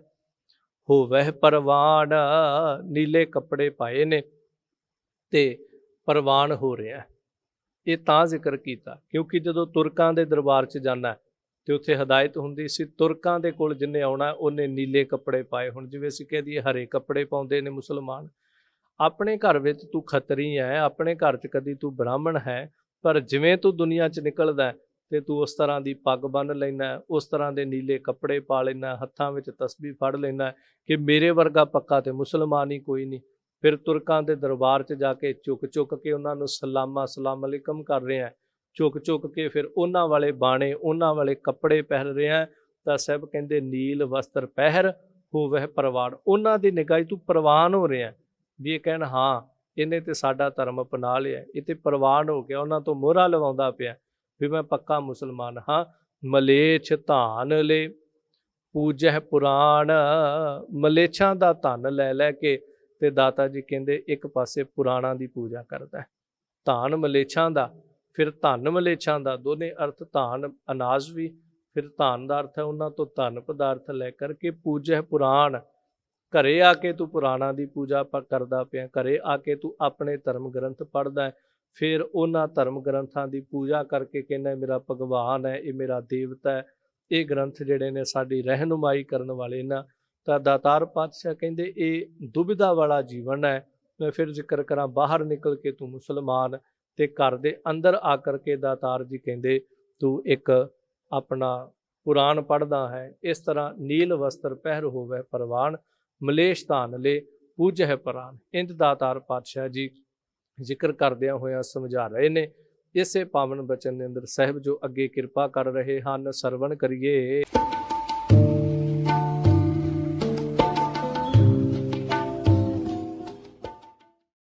ਹੋਵਹਿ ਪ੍ਰਵਾਨ, ਨੀਲੇ ਕੱਪੜੇ ਪਾਏ ਨੇ ਤੇ ਪ੍ਰਵਾਨ ਹੋ ਰਿਹਾ। ਇਹ ਤਾਂ ਜ਼ਿਕਰ ਕੀਤਾ ਕਿਉਂਕਿ ਜਦੋਂ ਤੁਰਕਾਂ ਦੇ ਦਰਬਾਰ 'ਚ ਜਾਣਾ ਤੇ ਉੱਥੇ ਹਦਾਇਤ ਹੁੰਦੀ ਸੀ ਤੁਰਕਾਂ ਦੇ ਕੋਲ ਜਿੰਨੇ ਆਉਣਾ ਉਹਨੇ ਨੀਲੇ ਕੱਪੜੇ ਪਾਏ। ਹੁਣ ਜਿਵੇਂ ਅਸੀਂ ਕਹਿ ਦਈਏ ਹਰੇ ਕੱਪੜੇ ਪਾਉਂਦੇ ਨੇ ਮੁਸਲਮਾਨ। ਆਪਣੇ ਘਰ ਵਿੱਚ ਤੂੰ ਖੱਤਰੀ ਹੈ, ਆਪਣੇ ਘਰ 'ਚ ਕਦੀ ਤੂੰ ਬ੍ਰਾਹਮਣ ਹੈ, ਪਰ ਜਿਵੇਂ ਤੂੰ ਦੁਨੀਆ 'ਚ ਨਿਕਲਦਾ ਤੇ ਤੂੰ ਉਸ ਤਰ੍ਹਾਂ ਦੀ ਪੱਗ ਬੰਨ੍ਹ ਲੈਂਦਾ, ਉਸ ਤਰ੍ਹਾਂ ਦੇ ਨੀਲੇ ਕੱਪੜੇ ਪਾ ਲੈਂਦਾ, ਹੱਥਾਂ ਵਿੱਚ ਤਸਬੀਹ ਫੜ ਲੈਂਦਾ ਕਿ ਮੇਰੇ ਵਰਗਾ ਪੱਕਾ ਤੇ ਮੁਸਲਮਾਨ ਹੀ ਕੋਈ ਨਹੀਂ। ਫਿਰ ਤੁਰਕਾਂ ਦੇ ਦਰਬਾਰ 'ਚ ਜਾ ਕੇ ਝੁਕ ਕੇ ਉਹਨਾਂ ਨੂੰ ਸਲਾਮ ਅਲੈਕਮ ਕਰ ਰਿਹਾ, ਝੁਕ ਕੇ ਫਿਰ ਉਹਨਾਂ ਵਾਲੇ ਬਾਣੇ, ਉਹਨਾਂ ਵਾਲੇ ਕੱਪੜੇ ਪਹਿਨ ਰਿਹਾ। ਤਾਂ ਸਾਹਿਬ ਕਹਿੰਦੇ ਨੀਲ ਵਸਤਰ ਪਹਿਰ ਹੋਵਹਿ ਪ੍ਰਵਾਨ, ਉਹਨਾਂ ਦੀ ਨਿਗਾਹ 'ਚ ਤੂੰ ਪ੍ਰਵਾਨ ਹੋ ਰਿਹਾ ਵੀ ਇਹ ਕਹਿਣ ਹਾਂ ਇਹਨੇ ਤੇ ਸਾਡਾ ਧਰਮ ਅਪਣਾ ਲਿਆ, ਇਹ ਤੇ ਪ੍ਰਵਾਨ ਹੋ ਗਿਆ, ਉਹਨਾਂ ਤੋਂ ਮੋਹਰਾ ਲਵਾਉਂਦਾ ਪਿਆ ਵੀ ਮੈਂ ਪੱਕਾ ਮੁਸਲਮਾਨ ਹਾਂ। ਮਲੇਛ ਧਾਨ ਲੈ ਪੂਜਹਿ ਪੁਰਾਣ, ਮਲੇਛਾਂ ਦਾ ਧਨ ਲੈ ਕੇ ਤੇ ਦਾਤਾ ਜੀ ਕਹਿੰਦੇ ਇੱਕ ਪਾਸੇ ਪੁਰਾਣਾਂ ਦੀ ਪੂਜਾ ਕਰਦਾ, ਧਾਨ ਮਲੇਛਾਂ ਦਾ, ਫਿਰ ਧਨ ਮਲੇਛਾਂ ਦਾ, ਦੋਨੇ ਅਰਥ ਧਾਨ ਅਨਾਜ ਵੀ, ਫਿਰ ਧਾਨ ਦਾ ਅਰਥ ਹੈ ਉਹਨਾਂ ਤੋਂ ਧਨ ਪਦਾਰਥ ਲੈ ਕਰਕੇ ਪੂਜੈ ਪੁਰਾਣ। ਘਰੇ ਆ ਕੇ ਤੂੰ ਪੁਰਾਣਾਂ ਦੀ ਪੂਜਾ ਕਰਦਾ ਪਿਆ, ਘਰੇ ਆ ਕੇ ਤੂੰ ਆਪਣੇ ਧਰਮ ਗ੍ਰੰਥ ਪੜ੍ਹਦਾ ਹੈ, ਫਿਰ ਉਹਨਾਂ ਧਰਮ ਗ੍ਰੰਥਾਂ ਦੀ ਪੂਜਾ ਕਰਕੇ ਕਹਿੰਦਾ ਮੇਰਾ ਭਗਵਾਨ ਹੈ, ਇਹ ਮੇਰਾ ਦੇਵਤਾ ਹੈ, ਇਹ ਗ੍ਰੰਥ ਜਿਹੜੇ ਨੇ ਸਾਡੀ ਰਹਿਨੁਮਾਈ ਕਰਨ ਵਾਲੇ ਨਾ। ਤਾਂ ਦਾਤਾਰ ਪਾਤਸ਼ਾਹ ਕਹਿੰਦੇ ਇਹ ਦੁਬਿਧਾ ਵਾਲਾ ਜੀਵਨ ਹੈ। ਮੈਂ ਫਿਰ ਜ਼ਿਕਰ ਕਰਾਂ, ਬਾਹਰ ਨਿਕਲ ਕੇ ਤੂੰ ਮੁਸਲਮਾਨ, ਤੇ ਘਰ ਦੇ ਅੰਦਰ ਆ ਕਰਕੇ ਦਾਤਾਰ ਜੀ ਕਹਿੰਦੇ ਤੂੰ ਇੱਕ ਆਪਣਾ ਪੁਰਾਣ ਪੜ੍ਹਦਾ ਹੈ। ਇਸ ਤਰ੍ਹਾਂ ਨੀਲ ਵਸਤਰ ਪਹਿਰ ਹੋਵੇ ਪਰਵਾਨ, ਮਲੇਸ਼ ਧਾਨ ਲੈ ਪੂਜਹਿ ਪ੍ਰਾਨ। ਇੰਝ ਦਾਤਾਰ ਪਾਤਸ਼ਾਹ ਜੀ ਜ਼ਿਕਰ ਕਰਦਿਆਂ ਹੋਇਆਂ ਸਮਝਾ ਰਹੇ ਨੇ। ਇਸੇ ਪਾਵਨ ਬਚਨ ਦੇ ਅੰਦਰ ਸਾਹਿਬ ਜੋ ਅੱਗੇ ਕਿਰਪਾ ਕਰ ਰਹੇ ਹਨ, ਸਰਵਣ ਕਰੀਏ।